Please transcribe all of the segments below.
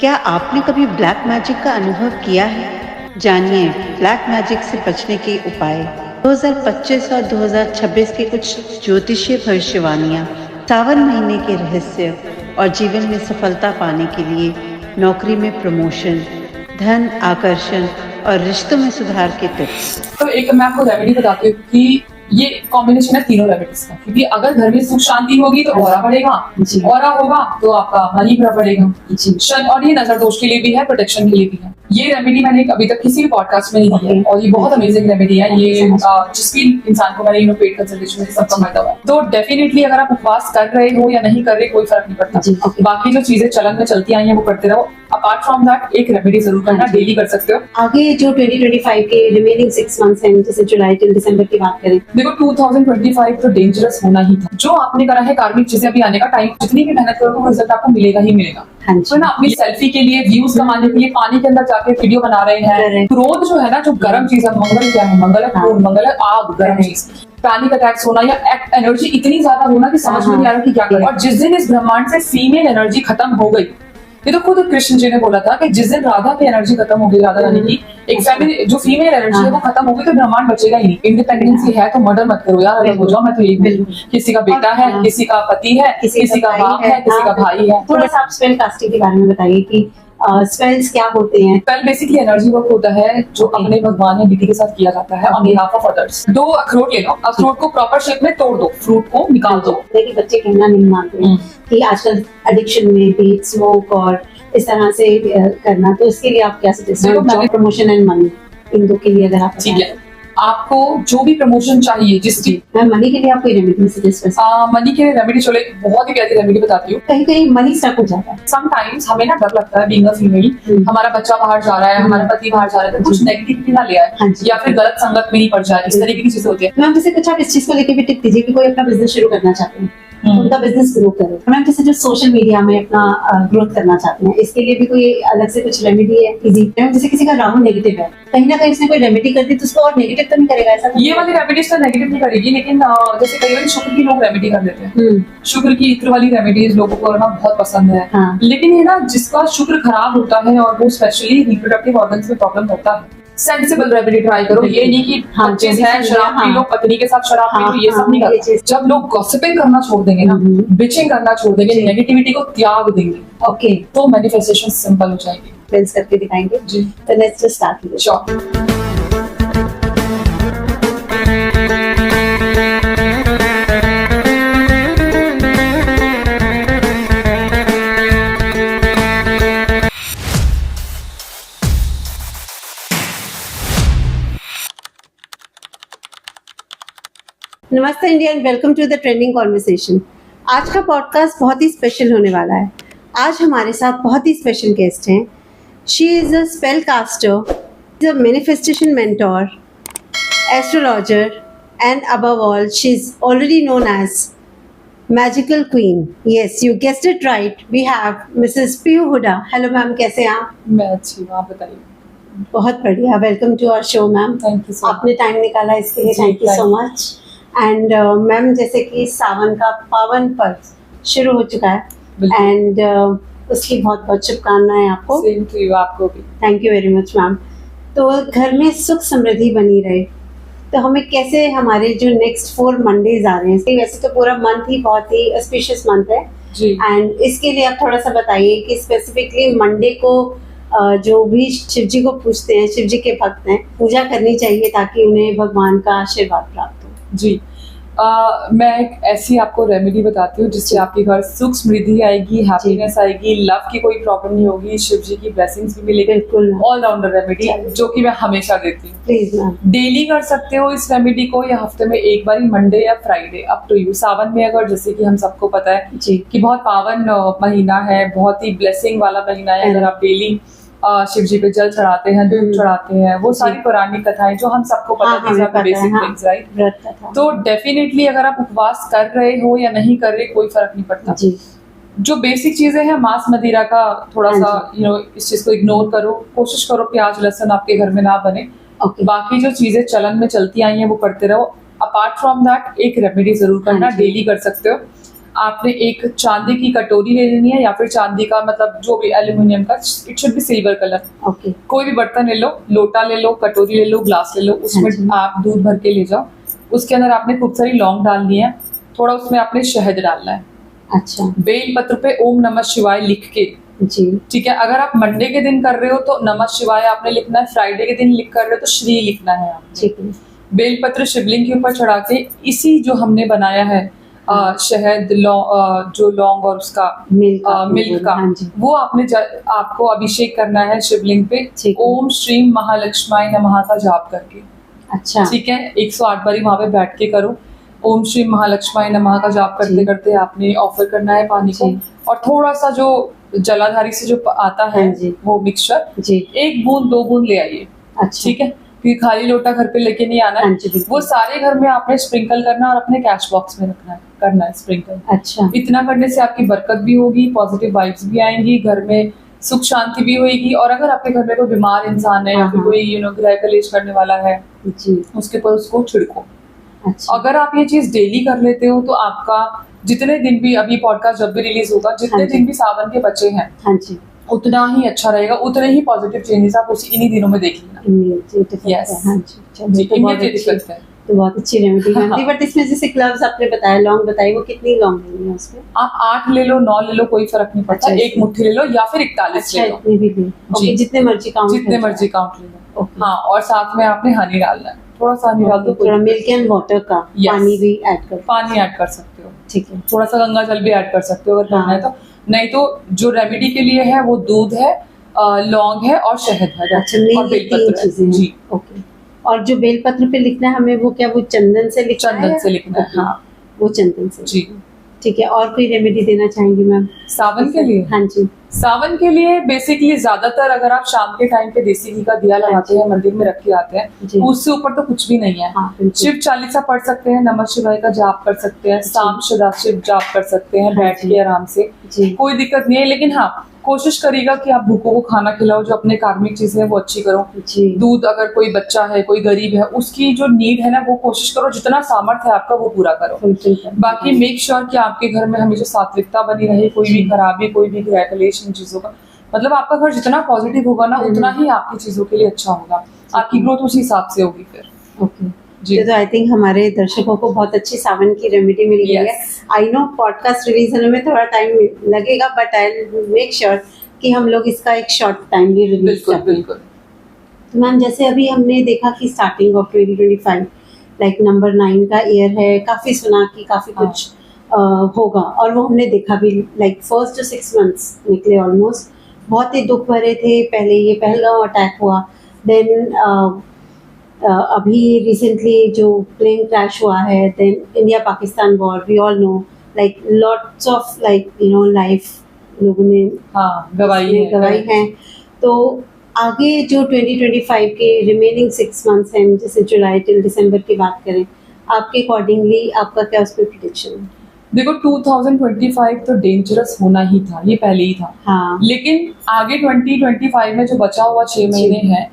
क्या आपने कभी ब्लैक मैजिक का अनुभव किया है? जानिए ब्लैक मैजिक से बचने के उपाय। 2025 और 2026 के कुछ ज्योतिषीय भविष्यवाणियाँ, सावन महीने के रहस्य और जीवन में सफलता पाने के लिए नौकरी में प्रमोशन, धन आकर्षण और रिश्तों में सुधार के टिप्स। तो एक मैं आपको रेमेडी बताती हूँ कि ये कॉम्बिनेशन है तीनों रेमेडीज का, क्योंकि अगर घर में सुख शांति होगी तो ऑरा बढ़ेगा, ऑरा होगा तो आपका मनी बढ़ेगा। शन और ये नजर दोष के लिए भी है, प्रोटेक्शन के लिए भी है। ये रेमेडी मैंने अभी तक किसी भी पॉडकास्ट में नहीं दी है और ये बहुत अमेजिंग रेमेडी है। ये जिस भी इंसान को मैंने पेड कंसल्टेशन में सबका फायदा हुआ। तो डेफिनेटली अगर आप उपवास कर रहे हो या नहीं कर रहे कोई फर्क नहीं पड़ता। बाकी जो चीजें चलन में चलती आई हैं वो करते रहो। अपार्ट फ्रॉम दैट एक रेमेडी जरूर करना, डेली कर सकते हो। आगे जो 2025 के रिमेनिंग 6 मंथ्स हैं, जैसे जुलाई till दिसंबर की बात करें, देखो 2025 तो डेंजरस होना ही था। जो आपने करा है कार्मिक चीजें अभी आने का टाइम, जितनी भी मेहनत करोगे रिजल्ट आपको मिलेगा ही मिलेगा। तो ना अपनी सेल्फी के लिए, व्यूज कमाने के लिए पानी के अंदर जाके वीडियो बना रहे हैं। क्रोध जो है ना, जो गर्म चीज है, मंगल क्या है? मंगल है क्रोध, मंगल है आग, गर्म चीज। पैनिक अटैक्स होना या एनर्जी इतनी ज्यादा होना कि समझ में नहीं आ रहा कि क्या करें। और जिस दिन इस ब्रह्मांड से फीमेल एनर्जी खत्म हो गई, ये तो खुद कृष्ण जी ने बोला था कि जिस दिन राधा की एनर्जी खत्म होगी, राधा रानी की एक फैमिली जो फीमेल एनर्जी है वो खत्म होगी तो ब्रह्मांड बचेगा ही नहीं। इंडिपेंडेंसी है तो मर्डर मत करो यार, अलग हो जाओ। मैं तो यही किसी का बेटा है, किसी का पति है, किसी का बाप है, किसी का भाई है। थोड़ा सा आप स्पेल कास्टिंग के बारे में बताइए कि स्पेल्स क्या होते हैं। स्पेल बेसिकली एनर्जी वर्क होता है जो अपने भगवान या बेटी के साथ किया जाता है ऑन बिहाफ ऑफ अदर्स। 2 अखरोट ले लो, अखरोट को प्रॉपर शेप में तोड़ दो, फ्रूट को निकाल दो। देखिए बच्चे कहना नहीं मानते हैं कि आजकल एडिक्शन में भी स्मोक और इस तरह से करना, तो इसके लिए आप क्या सजेस्ट करेंगे? प्रमोशन एंड मनी, इन दो के लिए अगर आप ठीक है, आपको जो भी प्रमोशन चाहिए जिस चीज, मैं मनी के लिए आपको रेमेडी सजेस्ट कर मनी के रेमेडी चलो एक बहुत ही प्यारी रेमेडी बताती हूँ। कहीं कहीं मनी स्टक हो जाता है। समटाइम्स हमें ना डर लगता है बीइंग अ फीमेल, हमारा बच्चा बाहर जा रहा है, हमारा पति बाहर जा रहा है, तो कुछ नेगेटिविटी ना ले आए या फिर गलत संगत में नहीं पड़ जाए। इस तरीके की चीजें होती है। मैम जैसे कुछ आप इस चीज को लेकर भी टिप दीजिए कि कोई अपना बिजनेस शुरू करना चाहते हैं, उनका बिजनेस ग्रो करे। मैम जैसे जो सोशल मीडिया में अपना ग्रोथ करना चाहते हैं, इसके लिए भी कोई अलग से कुछ रेमेडी है इजी? मैम जैसे किसी का राहु नेगेटिव है, कहीं ना कहीं इसने कोई रेमेडी कर दी तो उसको और नेगेटिव तो नहीं करेगा? ऐसा ये वाली रेमेडीज तो नेगेटिव नहीं करेगी, लेकिन जैसे कई बार शुक्र की लोग रेमेडी कर देते हैं। शुक्र की इत्र वाली रेमेडीज लोगों को करना बहुत पसंद है। लेकिन ये ना जिसका शुक्र खराब होता है और वो स्पेशली रिप्रोडक्टिव ऑर्गन्स में प्रॉब्लम होता है, सेंसिबल रेमेडी ट्राई करो। ये नहीं कि चीज है शराब पी लो, पत्नी के साथ शराब पी लो, ये सब नहीं करना। जब लोग गॉसिपिंग करना छोड़ देंगे ना, बिचिंग करना छोड़ देंगे, नेगेटिविटी को त्याग देंगे, तो मैनिफेस्टेशन सिंपल हो जाएगी। फ्रेंड्स करके दिखाएंगे जी। तो लेट्स जस्ट स्टार्ट। श्योर। नमस्ते India and welcome to the trending conversation. आज का पॉडकास्ट बहुत ही स्पेशल होने वाला है। आज हमारे साथ बहुत ही स्पेशल गेस्ट हैं। She is a spell caster, a manifestation mentor, astrologer and above all she is already known as magical queen. Yes, you guessed it right. We have Mrs Piu Hooda. Hello ma'am, कैसे हैं आप? मैं अच्छी हूँ, आप बताइए। बहुत बढ़िया। Welcome to our show ma'am. Thank you. आपने टाइम निकाला इसके लिए, thank you so much. And ma'am जैसे कि सावन का पावन पर्व शुरू हो चुका है एंड उसकी बहुत बहुत शुभकामनाएं आपको। सेम टू यू, आपको भी। Thank you very much ma'am. तो घर में सुख समृद्धि बनी रहे तो हमें कैसे, हमारे जो नेक्स्ट 4 मंडेज आ रहे हैं, वैसे तो पूरा मंथ ही बहुत ही ऑस्पिशियस मंथ है जी, एंड इसके लिए आप थोड़ा सा बताइए कि स्पेसिफिकली मंडे को जो भी शिव जी को पूजते हैं, शिव जी के भक्त हैं, पूजा करनी चाहिए ताकि उन्हें भगवान का आशीर्वाद प्राप्त हो। जी, मैं एक ऐसी आपको रेमेडी बताती हूँ जिससे आपके घर सुख समृद्धि आएगी, हैप्पीनेस आएगी, लव की कोई प्रॉब्लम नहीं होगी, शिव जी की ब्लेसिंग्स भी मिलेगी। बिल्कुल, ऑल राउंडर रेमेडी जो कि मैं हमेशा देती हूँ। Please ma'am. डेली कर सकते हो इस रेमेडी को या हफ्ते में एक बार, मंडे या फ्राइडे, अप टू यू। सावन में अगर, जैसे कि हम सबको पता है जी कि बहुत पावन महीना है, बहुत ही ब्लेसिंग वाला महीना है, अगर आप डेली शिव जी पे जल चढ़ाते हैं, दूध चढ़ाते हैं, वो सारी पौराणिक कथाएं जो हम सबको पता है, बेसिक थिंग्स, राइट? तो डेफिनेटली अगर आप उपवास कर रहे हो या नहीं कर रहे कोई फर्क नहीं पड़ता जी। जो बेसिक चीजें हैं, मांस मदिरा का थोड़ा सा इस चीज को इग्नोर करो, कोशिश करो प्याज लहसुन आपके घर में ना बने। बाकी जो चीजें चलन में चलती आई हैं वो करते रहो। अपार्ट फ्रॉम दैट एक रेमेडी जरूर करना, डेली कर सकते हो। आपने एक चांदी की कटोरी ले लेनी है या फिर चांदी का मतलब जो भी एल्यूमिनियम का, it should be silver colour. Okay. कोई भी बर्तन ले लो, लोटा ले लो, कटोरी ले लो, ग्लास ले लो, हाँ जी। उसमें आप दूध भर के ले जाओ। उसके अंदर आपने खूब सारी लौंग डालनी है, थोड़ा उसमें आपने शहद डालना है। अच्छा। बेल पत्र पे ओम नमः शिवाय लिख के, जी। ठीक है। अगर आप मंडे के दिन कर रहे हो तो नमः शिवाय आपने लिखना है, फ्राइडे के दिन कर रहे हो तो श्री लिखना है आपने। ठीक है। बेलपत्र शिवलिंग के ऊपर चढ़ा के इसी जो हमने बनाया है शहद, जो लौंग और उसका मिल्क का, हाँ जी। वो आपने आपको अभिषेक करना है शिवलिंग पे ठीक है। ओम श्री महालक्ष्मी नमः का जाप करके। अच्छा। ठीक है, 108 बारी वहां पे बैठ के करो। ओम श्री महालक्ष्मी नमः का जाप करते करते आपने ऑफर करना है पानी को, और थोड़ा सा जो जलाधारी से जो आता है हाँ जी। वो मिक्सचर, जी। 1 बूंद 2 बूंद ले आइए। अच्छा। ठीक है, क्योंकि खाली लोटा घर पे लेके नहीं आना हाँ है, जी, बिल्कुल। वो सारे घर में आपने स्प्रिंकल करना और अपने कैश बॉक्स में रखना है, करना है स्प्रिंकल। अच्छा। इतना करने से आपकी बरकत भी होगी, पॉजिटिव वाइब्स भी आएंगी, घर में सुख शांति भी होगी। और अगर आपके घर में कोई बीमार इंसान है या फिर हाँ। कोई गृह कलेश करने वाला है, जी। उसके ऊपर उसको छिड़को। अच्छा। अगर आप ये चीज डेली कर लेते हो तो आपका जितने दिन भी, अभी पॉडकास्ट जब भी रिलीज होगा, जितने हाँ जी। दिन भी सावन के बचे हैं, हाँ जी। उतना ही अच्छा रहेगा, उतने ही पॉजिटिव चेंजेस आप उसी इन्हीं दिनों में देख लेना। Yes. हाँ जी। जी, तो बहुत immediate अच्छी, effect है। तो बहुत अच्छी रेमेडी बनती। बट इसमें जैसे ग्लव्स आपने बताया, लौंग बताई, वो कितनी लौंग लेनी है उसमें? आप 8 ले लो, 9 ले लो, कोई फर्क नहीं पड़ता। अच्छा, एक मुट्ठी ले लो या फिर 41 अच्छा, ले लो, इतनी भी ले। ओके, जितने मर्जी काउंट, जितने मर्जी काउंट ले लो। ओके। हाँ, और साथ में आपने हनी डालना है, थोड़ा सा हनी डाल दो। थोड़ा मिल्क एंड वाटर का पानी भी ऐड कर। पानी ऐड कर सकते हो, ठीक है। थोड़ा सा गंगा जल भी ऐड कर सकते हो अगर करना है तो। नहीं तो जो रेमेडी के लिए है वो दूध है, लौंग है और शहद है। अच्छा, और मेन बेलपत्र तीन है। चीजें। जी। ओके। और जो बेलपत्र पे लिखना है हमें, वो क्या, वो चंदन से लिखना है? चंदन से लिखना है, हाँ। वो चंदन से। जी। ठीक है। और कोई रेमेडी देना चाहेंगी मैम सावन के लिए? हाँ जी। सावन के लिए बेसिकली ज्यादातर अगर आप शाम के टाइम पे देसी घी का दिया लगाते हैं, मंदिर में रख के आते हैं, जी। तो उससे ऊपर तो कुछ भी नहीं है। हाँ, बिल्कुल। शिव चालीसा पढ़ सकते हैं, नमः शिवाय का जाप कर सकते हैं, शाम शिव जाप कर सकते हैं हाँ बैठ जी। के आराम से, जी। कोई दिक्कत नहीं है। लेकिन हाँ, कोशिश करिएगा कि आप भूखों को खाना खिलाओ, जो अपने कार्मिक चीजें हैं वो अच्छी करो। जी। दूध, अगर कोई बच्चा है, कोई गरीब है, उसकी जो नीड है ना, वो कोशिश करो, जितना सामर्थ्य है आपका वो पूरा करो। फुलफिल करना। बाकी मेक श्योर कि आपके घर में हमेशा सात्विकता बनी रहे, कोई भी खराबी, कोई भी गृह कलेश इन चीजों का, मतलब आपका घर जितना पॉजिटिव होगा ना, उतना ही आपकी चीजों के लिए अच्छा होगा, आपकी ग्रोथ उसी हिसाब से होगी फिर। ओके जी। तो आई थिंक हमारे दर्शकों को बहुत अच्छी सावन की रेमेडी मिल गई है। आई नो पॉडकास्ट रिलीज होने में थोड़ा टाइम लगेगा, बट आई मेक श्योर कि हम लोग इसका एक शॉर्ट टाइमली रिलीज बिल्कुल करें। बिल्कुल। तो मैम, जैसे अभी हमने देखा कि स्टार्टिंग ऑफ 2025 लाइक नंबर 9 का ईयर है, काफी सुना कि काफी कुछ होगा, और वो हमने देखा भी। लाइक फर्स्ट जो 6 मंथ्स निकले ऑलमोस्ट बहुत ही दुख भरे थे। पहले ये पहलगांव अटैक हुआ, देन अभी रिसेंटली जो प्लेन क्रैश हुआ है, then India Pakistan war, we all know, like lots of life लोगों ने गवाई है। तो आगे जो 2025 के रिमेनिंग 6 मंथ्स हैं, जैसे जुलाई टिल दिसंबर की बात करें, आपके अकॉर्डिंगली आपका क्या उस पर प्रेडिक्शन है? देखो 2025 तो डेंजरस होना ही था, ये पहले ही था। हाँ। लेकिन आगे 2025 में जो बचा हुआ 6 महीने है,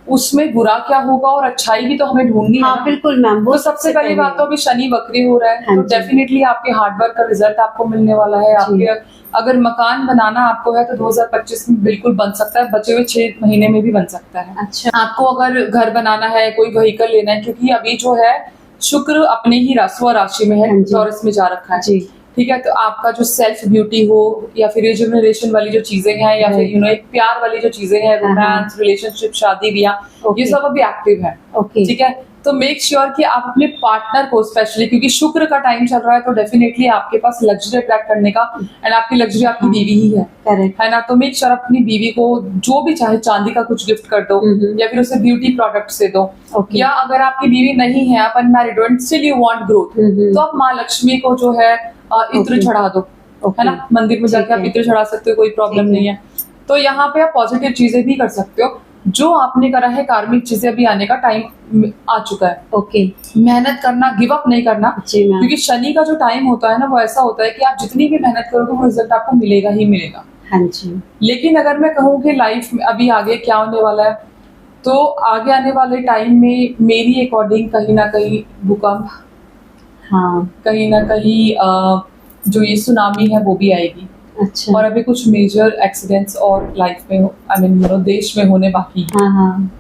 उसमें बुरा क्या होगा और अच्छाई भी तो हमें ढूंढनी है हाँ, ना। बिल्कुल मैम। तो सबसे पहली बात तो अभी शनि वक्री हो रहा है, हाँ तो जी। डेफिनेटली आपके हार्डवर्क का रिजल्ट आपको मिलने वाला है। आपके अगर मकान बनाना आपको है तो 2025 में बिल्कुल बन सकता है, बचे हुए 6 महीने में भी बन सकता है। अच्छा। आपको अगर घर बनाना है, कोई व्हीकल लेना है, क्योंकि अभी जो है शुक्र अपने ही राशि में है, हाँ जी। टॉरस में जा रखा है। जी। ठीक है, तो आपका जो सेल्फ ब्यूटी हो या फिर रिजुवनेशन वाली जो चीजें हैं, या फिर एक प्यार वाली जो चीजें हैं, रोमांस, रिलेशनशिप, शादी ब्याह, ये सब अभी एक्टिव है। ओके। ठीक है, तो मेक श्योर कि आप अपने पार्टनर को, स्पेशली क्योंकि शुक्र का टाइम चल रहा है, तो डेफिनेटली आपके पास लग्जरी अट्रैक्ट करने का, एंड आपकी लग्जरी आपकी बीवी ही है, करेक्ट है ना। तो मेक श्योर अपनी बीवी को जो भी चाहे चांदी का कुछ गिफ्ट कर दो, या फिर उसे ब्यूटी प्रोडक्ट्स दे दो। Okay. या अगर आपकी बीवी नहीं है, आप अनमैरिड हो, स्टिल यू वांट ग्रोथ, तो आप माँ लक्ष्मी को जो है इत्र चढ़ा दो, है ना। मंदिर में जाके आप इत्र चढ़ा सकते हो, कोई प्रॉब्लम नहीं है। तो यहाँ पे आप पॉजिटिव चीजें भी कर सकते हो। जो आपने करा है कार्मिक चीजें, अभी आने का टाइम आ चुका है। ओके। मेहनत करना, गिव अप नहीं करना, जी मैम। क्योंकि शनि का जो टाइम होता है ना, वो ऐसा होता है कि आप जितनी भी मेहनत करोगे वो रिजल्ट आपको मिलेगा ही मिलेगा। हाँ जी। लेकिन अगर मैं कहूँ कि लाइफ में अभी आगे क्या होने वाला है, तो आगे आने वाले टाइम में मेरी अकॉर्डिंग कहीं ना कहीं भूकंप, हाँ। कहीं ना कहीं जो ये सुनामी है वो भी आएगी। अच्छा। और अभी कुछ मेजर एक्सीडेंट्स और लाइफ में देश में होने बाकी हैं। हाँ हाँ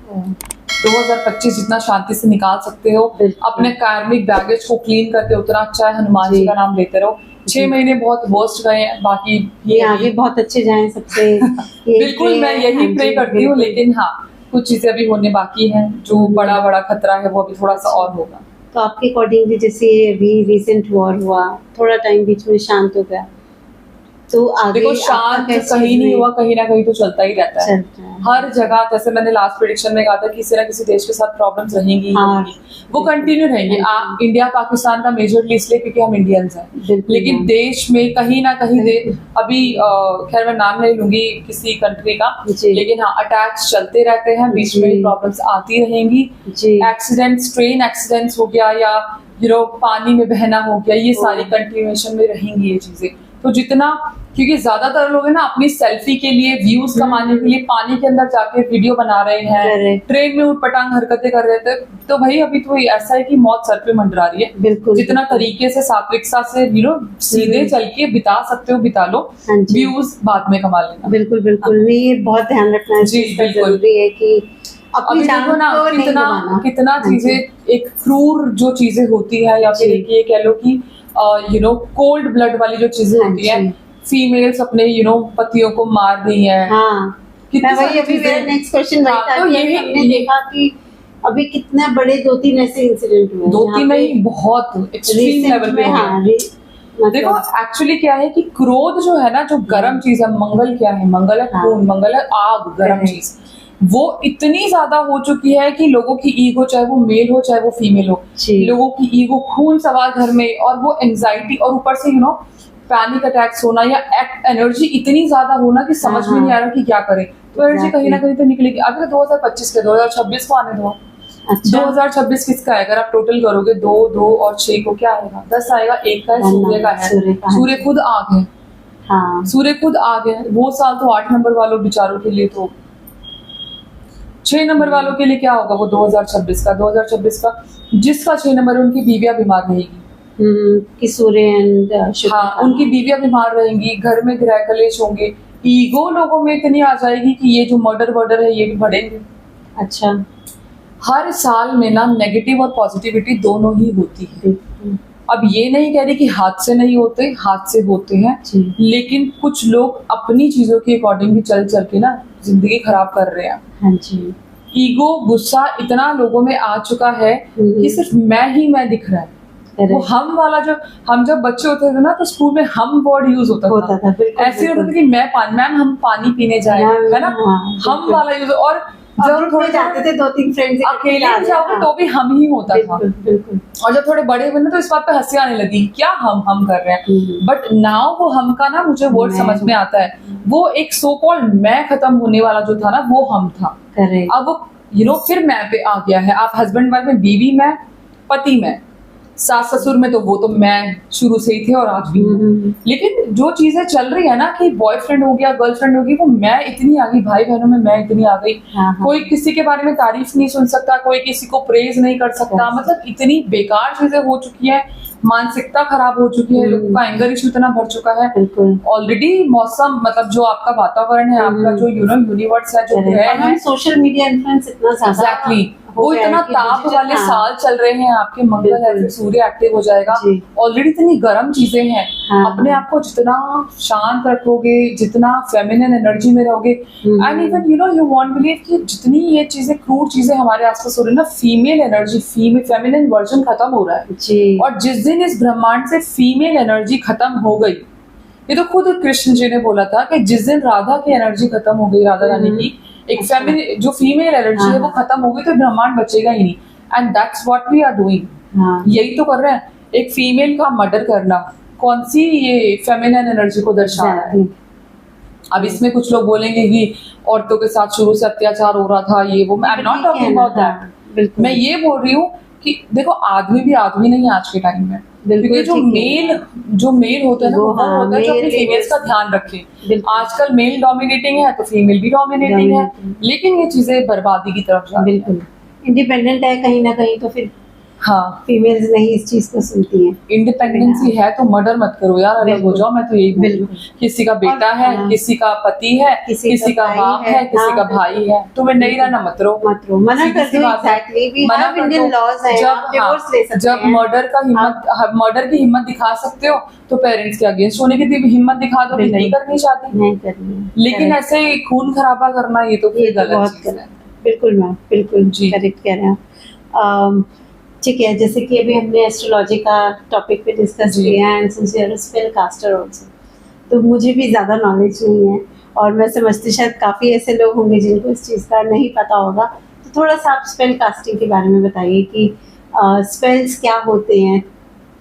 2025 जितना शांति से निकाल सकते हो, बिल्कुल। अपने कार्मिक बैगेज को क्लीन करके उतना अच्छा है, हनुमान जी जी। का नाम लेते रहो। 6 महीने बहुत वर्स्ट गए हैं, बाकी ये आगे बहुत अच्छे जाएं सबसे बिल्कुल मैं यही प्रे करती हूँ, लेकिन हाँ कुछ चीजें अभी होने बाकी हैं, जो बड़ा बड़ा खतरा है वो अभी थोड़ा सा और होगा। तो आपके अकॉर्डिंग भी जैसे अभी रिसेंट वॉर हुआ, थोड़ा टाइम बीच में शांत हो गया, तो आगे देखो आपका शांत क्या कहीं चीज़ नहीं में हुआ, कहीं ना कहीं तो चलता ही रहता है चलता है? हर जगह। जैसे मैंने लास्ट प्रेडिक्शन में कहा था कि किसी ना किसी देश के साथ प्रॉब्लम्स रहेंगी ही हाँ। रहेंगी, वो कंटिन्यू रहेंगी। इंडिया पाकिस्तान का मेजरली इसलिए क्योंकि हम इंडियंस हैं, बिल्कुल लेकिन हाँ। देश में कहीं ना कहीं अभी खैर मैं नाम नहीं लूंगी किसी कंट्री का, जी। लेकिन हाँ अटैक्स चलते रहते हैं, बीच जी। में प्रॉब्लम्स आती रहेंगी। जी एक्सीडेंट्स, ट्रेन एक्सीडेंट्स हो गया या पानी में बहना हो गया, ये सारी कंटिन्यूएशन में रहेंगी ये चीजें। तो जितना, क्योंकि ज्यादातर लोग है ना अपनी सेल्फी के लिए, व्यूज कमाने के लिए पानी के अंदर जाके वीडियो बना रहे हैं, Correct। ट्रेन में उठपटांग हरकतें कर रहे थे। तो भाई अभी तो ऐसा है कि मौत सर पे मंडरा रही है। बिल्कुल जितना तरीके से सात्विकता से सीधे चल के बिता सकते हो बिता लो, हाँ जी। व्यूज बाद में कमा लेना। बिल्कुल बिल्कुल नहीं, ये बहुत ध्यान रखना जी, बिल्कुल। जरूरी है कि अपनी अभी जान देखो ना को नहीं कितना गंवाना। कितना हाँ जी। चीजें, एक क्रूर जो चीजें होती है, या फिर जी। एक ये कह लो कि कोल्ड ब्लड वाली जो चीजें हाँ होती है, जी। फीमेल्स अपने पतियों को मार रही हैं। हाँ कितनी मैं वही सारी अभी मेरा चीजें- नेक्स्ट क्वेश्चन वही हाँ, था तो कि यही- हमने ये- देखा कि अभी कितने बड़े 2-3 ऐसे इंसिडेंट हुए हैं दो जहाँ तीन पे नहीं, बहुत एक्सट्रीम recent लेवल पे में, हो गए। हाँ देखो एक्चुअली क्या है कि क्रोध जो है ना, जो गर्म चीज है, मंगल क्या है, मंगल है हाँ। खून, मंगल है आग, गर्म Correct। चीज, वो इतनी ज्यादा हो चुकी है कि लोगों की ईगो, चाहे वो मेल हो चाहे वो फीमेल हो, जी। लोगों की ईगो खून सवार घर में, और वो एंजाइटी, और ऊपर से पैनिक अटैक्स होना या एनर्जी इतनी ज्यादा होना कि समझ में नहीं आ रहा कि क्या करें। तो एनर्जी कहीं ना कहीं तो निकलेगी। अभी तो 2025 के 2026 को आने दो। अच्छा 2026 किसका है? अगर आप टोटल करोगे 2 और 6 को क्या आएगा? 10 आएगा। एक का है सूर्य का है। सूर्य का है। सूर्य खुद आग है। हाँ सूर्य खुद आग है। वो साल तो 8 नंबर वालों बेचारों के लिए, तो 6 नंबर वालों के लिए क्या होगा वो 2026 का? 2026 का जिसका 6 नंबर है उनकी बीवियां बीमार रहेगी। कि सूर्य एंड शुक्र हाँ, का। उनकी बीवियां बीमार रहेंगी, घर में गृह कलेश होंगे, ईगो लोगों में इतनी आ जाएगी कि ये जो मर्डर है ये भी बढ़ेंगे। अच्छा हर साल में ना नेगेटिव और पॉजिटिविटी दोनों ही होती है। अब ये नहीं कह रही कि हाथ से नहीं होते, हाथ से होते हैं, जी। लेकिन कुछ लोग अपनी चीजों के अकॉर्डिंग भी चल चल के ना जिंदगी खराब कर रहे हैं। हाँ जी ईगो, गुस्सा इतना लोगों में आ चुका है कि सिर्फ मैं दिख रहा है। वो हम वाला, जो हम जब बच्चे होते थे ना तो स्कूल में हम वर्ड यूज होता था। बिल्कुल, ऐसे होता था बिल्कुल। कि मैम हम पानी पीने जाए, है ना, हाँ, हम बिल्कुल। वाला यूज। और जब जब थोड़े जाते थे 2-3 फ्रेंड्स अकेले भी जाओगे तो भी हम ही होता था। बिल्कुल बिल्कुल और जब थोड़े बड़े हुए ना तो इस बात पे हंसी आने लगी, क्या हम कर रहे हैं। बट नाउ वो हम का ना मुझे वर्ड मैं समझ में आता है। वो एक सो कॉल्ड मैं खत्म होने वाला जो था ना, वो हम था। करेक्ट। अब वो फिर मैं पे आ गया है। आप हस्बैंड वाइफ में बीवी मैं, पति मैं, सास ससुर में तो वो तो मैं शुरू से ही थे और आज भी हूँ। लेकिन जो चीजें चल रही है ना कि बॉयफ्रेंड हो गया, गर्लफ्रेंड हो गई, वो मैं इतनी आ गई, भाई बहनों में मैं इतनी आ गई। हाँ, हाँ। कोई किसी के बारे में तारीफ नहीं सुन सकता, कोई किसी को प्रेज नहीं कर सकता। मतलब इतनी बेकार चीजें हो चुकी है, मानसिकता खराब हो चुकी है, लोगों का एंगर इशू इतना बढ़ चुका है। बिल्कुल। ऑलरेडी मौसम, मतलब जो आपका वातावरण है, आपका जो यूनिवर्स है, जो ग्रह है, सोशल मीडिया इन्फ्लुएंस इतना ज्यादा एग्जैक्टली हो वो गया है इतना कि ताप डिजिटल- वाले हाँ। साल चल रहे हैं। आपके मंगल है, बिल्कुल। फिर सूर्य एक्टिव हो जाएगा। जी। ऑलरेडी इतनी गर्म चीजें हैं। हाँ। अपने आप को जितना शांत रखोगे, जितना फेमिनिन एनर्जी में रहोगे, and even you won't believe कि जितनी ये चीजें, क्रूर चीजें हमारे आसपास हो रही है ना, फीमेल एनर्जी, फेमिनिन वर्जन खत्म हो रहा है। जी। और जिस दिन इस ब्रह्मांड से फीमेल एनर्जी खत्म हो गई, ये तो खुद कृष्ण जी ने बोला था कि जिस दिन राधा की एनर्जी खत्म हो गई, राधा रानी की एक फेमिनिन जो फीमेल एनर्जी है वो खत्म हो गई, तो ब्रह्मांड बचेगा ही नहीं। And that's what we are doing. हाँ। यही तो कर रहे हैं। एक फीमेल का मर्डर करना कौन सी ये फेमिनिन एनर्जी को दर्शा रहा है। अब इसमें कुछ लोग बोलेंगे कि औरतों के साथ शुरू से अत्याचार हो रहा था, ये वो। आई am not talking about that. मैं ये बोल रही हूँ कि देखो आदमी भी आदमी नहीं है आज के टाइम में, क्योंकि जो मेल होता है ना, वो हाँ, होता है जो अपनी मेल फीमेल्स का ध्यान रखे। बिल्कुल। आजकल मेल डोमिनेटिंग है तो फीमेल भी डोमिनेटिंग है, लेकिन ये चीजें बर्बादी की तरफ जा रही है। बिल्कुल इंडिपेंडेंट है कहीं ना कहीं, तो फिर हाँ, फीमेल्स नहीं इस चीज को सुनती हैं। इंडिपेंडेंसी है तो मर्डर मत करो यार, अलग हो जाओ। मैं तो यही बोलूँ, किसी का बेटा है, किसी का पति है, किसी का बाप है, किसी का भाई है, तुम्हें नहीं रहना मत रहो। मना कर दो। Exactly, we have Indian laws है, आप डिवोर्स ले सकते जब हैं। मर्डर की हिम्मत दिखा सकते हो तो पेरेंट्स के अगेंस्ट होने की हिम्मत दिखा दो कि नहीं करनी चाहती, नहीं करनी। लेकिन ऐसे खून खराबा करना ये तो फिर गलत चीज है। बिल्कुल मैम, बिल्कुल जी, करेक्ट कह रहे हैं। ठीक है, जैसे कि अभी हमने एस्ट्रोलॉजी का टॉपिक पे डिस्कस किया है, and since you are a spell caster also, तो मुझे भी ज़्यादा नॉलेज नहीं है और मैं समझती शायद काफ़ी ऐसे लोग होंगे जिनको इस चीज़ का नहीं पता होगा। तो थोड़ा सा आप स्पेल कास्टिंग के बारे में बताइए कि स्पेल्स क्या होते हैं,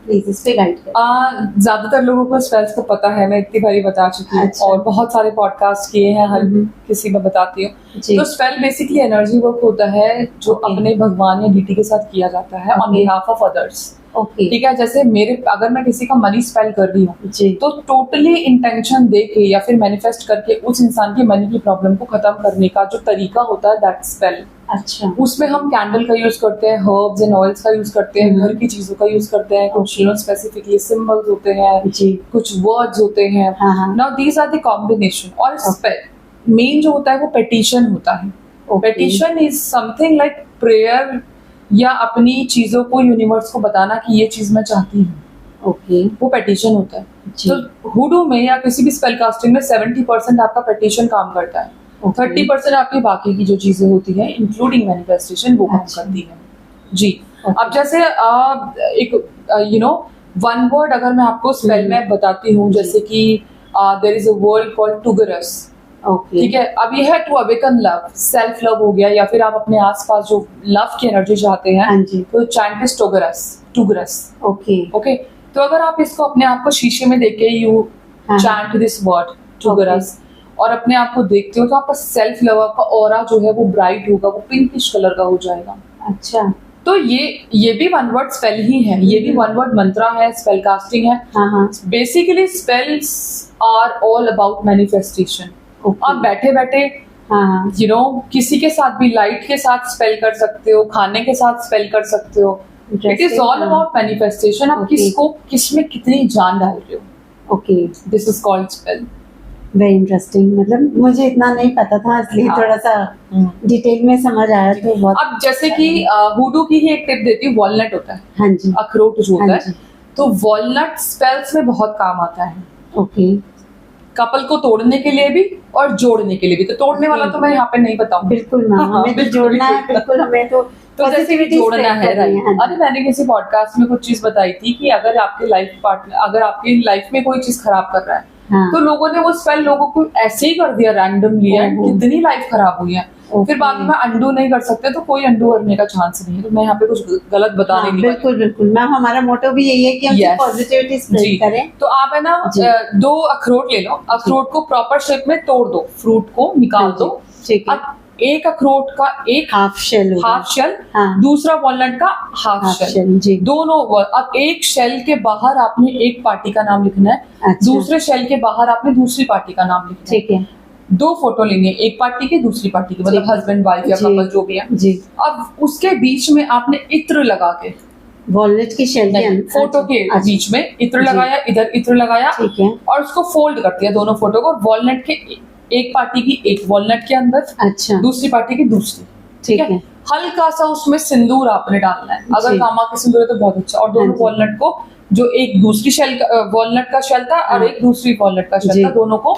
प्लीज इस पे गाइड करें। ज्यादातर लोगों को स्पेल्स का पता है, मैं इतनी बारी बता चुकी हूँ। अच्छा। और बहुत सारे पॉडकास्ट किए हैं, हर किसी में बताती हूँ। जी। तो स्पेल बेसिकली एनर्जी वर्क होता है जो अपने भगवान या डीटी के साथ किया जाता है on behalf of others. Okay, ठीक है, जैसे अगर मैं किसी का मनी स्पेल कर रही हूँ जी, तो टोटली इंटेंशन दे के या फिर मैनिफेस्ट करके उस इंसान की मनी की प्रॉब्लम को खत्म करने का जो तरीका होता है, दैट स्पेल। अच्छा, उसमें हम कैंडल का यूज करते हैं, हर्ब्स एंड ऑयल्स का यूज करते हैं, घर की चीजों का यूज करते हैं, कुछ स्पेसिफिकली सिंबल्स होते हैं, जी, कुछ वर्ड्स होते हैं। हाँ, now these are the combination. और मेन जो होता है वो पेटिशन होता है। Petition is something like prayer या अपनी चीजों को यूनिवर्स को बताना कि ये चीज मैं चाहती हूँ। ओके, वो पेटिशन होता है। जी। तो हुडू में या किसी भी स्पेल कास्टिंग में 70% आपका पेटिशन काम करता है, 30% आपकी बाकी की जो चीजें होती है इंक्लूडिंग मैनिफेस्टेशन वो काम करती है। जी। अब जैसे एक वन वर्ड अगर मैं आपको स्पेल में बताती हूँ, जैसे कि there is a word called टुगरस। ठीक है, अब ये है to awaken love, self love हो गया, या फिर आप अपने आसपास जो लव की एनर्जी चाहते हैं तो चैंट इज टुगरस। ओके, तो अगर आप इसको अपने आप को शीशे में देख के यू चैंट दिस वर्ड टुगरस और अपने आप को देखते हो तो आपका सेल्फ लव, आपका ऑरा जो है वो ब्राइट होगा, वो पिंकिश कलर का हो जाएगा। अच्छा, तो ये भी वन वर्ड स्पेल ही है, ये भी वन वर्ड मंत्रा है, स्पेल कास्टिंग है। Basically spells are all about manifestation. आप बैठे बैठे किसी के साथ भी लाइट के साथ स्पेल कर सकते हो, खाने के साथ स्पेल कर सकते हो। It is all about manifestation. आप किसको किसमें कितनी जान डाल रहे हो। Okay, this is called spell. Very interesting. मतलब मुझे इतना नहीं पता था, इसलिए थोड़ा सा डिटेल में समझ आया। तो बहुत अब जैसे कि हुडू की ही एक टिप देती हूँ, वॉलनट होता है। हाँ जी, अखरोट जो होता है, तो वॉलनट स्पेल्स में बहुत काम आता है। ओके, कपल को तोड़ने के लिए भी और जोड़ने के लिए भी। तो तोड़ने वाला तो मैं यहाँ पे नहीं बताऊँ। बिल्कुल मैम, हमें तो जोड़ना है, बिल्कुल हमें तो जैसे भी जोड़ना है। अरे मैंने किसी पॉडकास्ट में कुछ चीज बताई थी कि अगर आपके लाइफ में कोई चीज खराब कर रहा है, तो लोगों ने वो स्पेल लोगों को ऐसे ही कर दिया रैंडमली, एंड कितनी लाइफ खराब हुई है। फिर बाद में अंडू नहीं कर सकते, तो कोई अंडू करने का चांस नहीं है। तो मैं यहाँ पे कुछ गलत बता नहीं। बिल्कुल बिल्कुल मैम, हमारा मोटो भी यही है कि हम पॉजिटिविटी स्प्रेड करें। तो आप है ना 2 अखरोट ले लो, अखरोट को प्रॉपर शेप में तोड़ दो, फ्रूट को निकाल दो। अब एक अखरोट का एक हाफ शेल, दूसरा वॉलनट का हाफ शेल, दोनों। अब एक शेल के बाहर आपने एक पार्टी का नाम लिखना है, दूसरे शेल के बाहर आपने दूसरी पार्टी का नाम लिखना है। ठीक है, 2 फोटो लेंगे, एक पार्टी की दूसरी पार्टी की, मतलब हस्बैंड वाइफ या कपल जो भी है जी। अब उसके बीच में आपने इत्र लगा के, वॉलनट की शेल के फोटो के बीच में इत्र लगाया, इधर इत्र लगाया, और उसको फोल्ड कर दिया दोनों फोटो को। वॉलनट के एक पार्टी की एक वॉलनट के अंदर, अच्छा, दूसरी पार्टी की दूसरी। ठीक है, हल्का सा उसमें सिंदूर आपने डालना है। अगर कामा का सिंदूर है तो बहुत अच्छा। और दोनों वॉलनट को, जो एक दूसरी शेल वॉलनट का शेल था और एक दूसरी वॉलनट का शेल था, दोनों को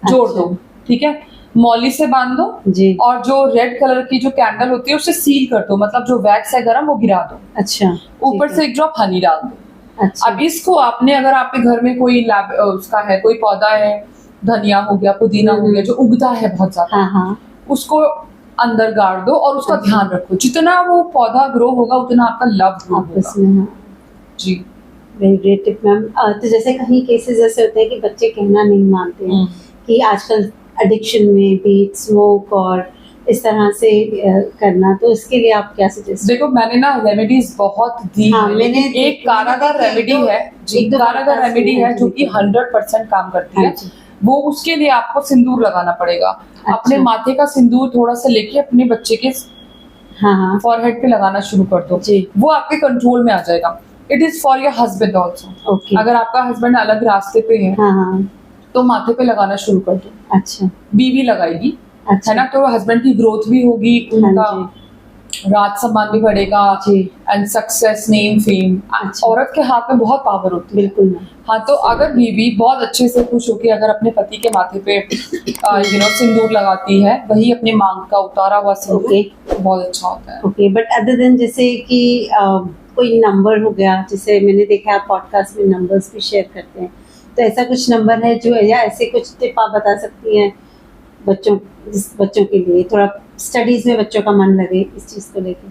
जोड़ दो। ठीक है, मौली से बांध दो जी। और जो रेड कलर की जो कैंडल होती है उसे सील कर दो, मतलब जो वैक्स है गरम वो गिरा दो। अच्छा, ऊपर से एक ड्रॉप हनी डाल दो। अच्छा। अब इसको आपने, अगर आपके घर में कोई उसका है, कोई पौधा है, धनिया हो गया, पुदीना हो गया, जो उगता है बहुत ज्यादा, उसको अंदर गाड़ दो और उसका ध्यान रखो। जितना वो पौधा ग्रो होगा उतना आपका लव ग्रो होगा। जी, वेरी ग्रेट टिप मैम। तो जैसे कहीं केसेस ऐसे होते हैं कि बच्चे कहना नहीं मानते हैं कि आजकल एडिक्शन में भी स्मोक और इस तरह से करना, तो इसके लिए आप क्या सजेस्ट? देखो, मैंने ना रेमेडीज बहुत दी हैं, मैंने एक कारागर रेमेडी है, कारागर रेमेडी है जो कि 100% काम करती है। वो उसके लिए आपको सिंदूर लगाना पड़ेगा। अपने माथे का सिंदूर थोड़ा सा लेके अपने बच्चे के हाँ हाँ फॉरहेड पे लगाना शुरू कर दो, जी। वो आपके कंट्रोल में आ जाएगा। It is for your husband also. Okay. अगर आपका हस्बैंड अलग रास्ते पे है हाँ हाँ तो माथे पे लगाना शुरू कर दो। अच्छा बीवी लगाएगी, अच्छा है ना, तो हस्बैंड की ग्रोथ भी होगी, उनका हाँ राज सम्मान भी बढ़ेगा, जी एंड सक्सेस, नेम, फेम। अच्छा। औरत के हाथ में बहुत पावर होती है। बिल्कुल मैम। हाँ, तो अगर बीवी बहुत अच्छे से खुश होकर अगर अपने पति के माथे पे सिंदूर लगाती है, वही अपने मांग का उतारा हुआ सिंदूर, ओके। तो बहुत अच्छा होता है। ओके, बट अदर देन जैसे कि कोई नंबर हो गया, जैसे मैंने देखा आप पॉडकास्ट में नंबर्स भी शेयर करते हैं, तो ऐसा कुछ नंबर है जो, या ऐसे कुछ टिप आप बता सकती हैं बच्चों के लिए, थोड़ा स्टडीज में बच्चों का मन लगे इस चीज को लेके?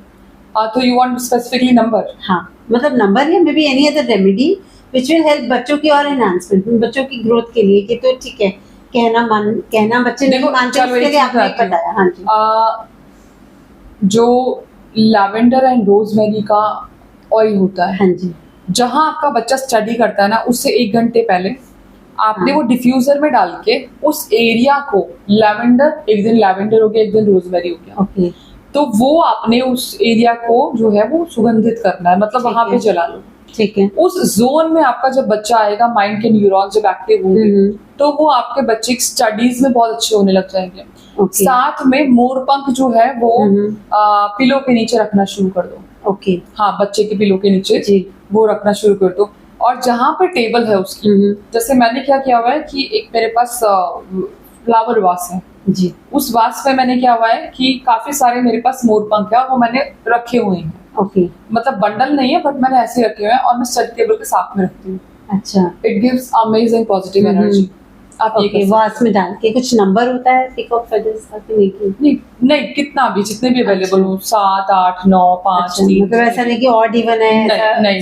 तो यू वांट स्पेसिफिकली नंबर? हाँ, मतलब नंबर या may be any other remedy which will help बच्चों की और एनहांसमेंट, बच्चों की ग्रोथ के लिए, कि तो ठीक है कहना बच्चे नहीं देखो, मानते, चलो इसके एक लिए चीज आपने बताती हूँ। बताया। हाँ जी जो लैवेंडर एंड रोजमेरी का ऑयल होता है, हाँ जी जहां आपका बच्चा स्टडी करता है ना, उससे 1 घंटे पहले आपने हाँ। वो डिफ्यूजर में डाल के उस एरिया को, लैवेंडर, एक दिन लैवेंडर हो गया, एक दिन रोजमेरी हो गया, ओके तो वो आपने उस एरिया को जो है वो सुगंधित करना है, मतलब ठीक वहां पे है। जला लो। ठीक है। उस जोन में आपका जब बच्चा आएगा, माइंड के न्यूरॉन्स जब एक्टिव होंगे, तो वो आपके बच्चे की स्टडीज में बहुत अच्छे होने लग जाएंगे। ओके साथ में मोरपंख जो है वो पिलो के नीचे रखना शुरू कर दो। ओके हाँ, बच्चे के पिलो के नीचे जी वो रखना शुरू कर दो। और जहां पे टेबल है उसकी, जैसे मैंने क्या किया हुआ है कि एक मेरे पास फ्लावर वास है जी उस वास में मैंने क्या हुआ है कि काफी सारे मेरे पास मोरपंख है, वो मैंने रखे हुए हैं। ओके मतलब बंडल नहीं है, बट मैंने ऐसे रखे हुए हैं और मैं स्टडी टेबल के साथ में रखती हूँ। अच्छा it gives amazing positive energy. आप ये ओके, कर वास में डाल के कुछ नंबर होता है पिक ऑफ फेदर्स का कि नहीं की? नहीं नहीं, कितना भी, जितने भी अवेलेबल हो, 7, 8, 9, 5, अच्छा, 3। मतलब ऐसा नहीं कि ऑड इवन है, नहीं,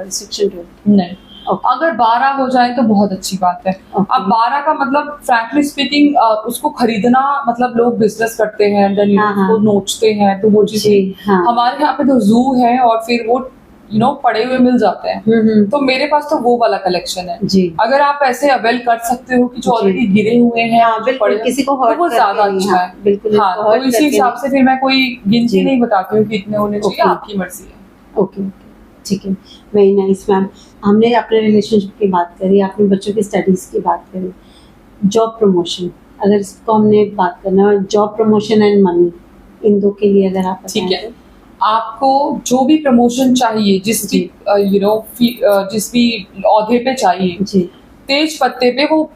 रिस्ट्रिक्शन टू नहीं। अगर 12 हो जाए तो बहुत अच्छी बात है। Okay. अब 12 का मतलब फ्रैंकली स्पीकिंग उसको खरीदना, मतलब लोग बिजनेस करते हैं, उसको नोचते हैं, तो वो चीज हमारे यहाँ पे तो जू है और फिर वो पड़े हुए मिल जाते हैं। तो मेरे पास तो वो वाला कलेक्शन है जी। अगर आप ऐसे अवेल कर सकते हो कि जो ऑलरेडी गिरे हुए हैं, बिल्कुल, किसी को हर्ट तो वो ज्यादा अच्छा है। बिल्कुल। हाँ, तो इसी हिसाब से फिर मैं कोई गिनती नहीं बताती हूँ कि इतने होने चाहिए, आपकी मर्जी है। ओके, ठीक है, वेरी नाइस मैम। हमने अपने रिलेशनशिप की बात करी, आपने बच्चों की स्टडीज की बात करी, जॉब प्रमोशन, अगर इसको हमने बात करना है, जॉब प्रमोशन एंड मनी, इन दो के लिए अगर आप ठीक है, आपको जो भी प्रमोशन चाहिए, जिस भी जिस भी औहदे पे चाहिए, जी, तेज पत्ते पे वो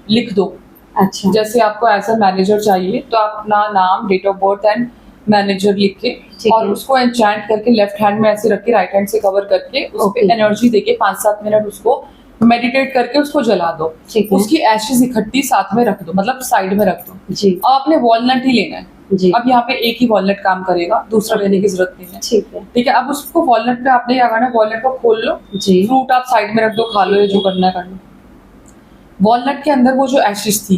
लिख दो। अच्छा, जैसे आपको एज अ मैनेजर चाहिए तो आप अपना नाम, date of birth and manager लिख के और उसको एनचैंट करके लेफ्ट हैंड में ऐसे रख के राइट हैंड से कवर करके उस पे एनर्जी देके 5-7 मिनट उसको मेडिटेट करके उसको जला दो। उसकी एशेज इकट्ठी साथ में रख दो, मतलब साइड में रख दो जी। अब आपने वॉलनट ही लेना है जी। अब यहाँ पे एक ही वॉलनट काम करेगा, दूसरा लेने की जरूरत नहीं है। ठीक है, अब उसको वॉलनट पे आपने क्या करना है, वॉलनट को खोल लो जी। फ्रूट आप साइड में रख दो, खा लो, जो करना है कर लो। वॉलनट के अंदर वो जो एशेज थी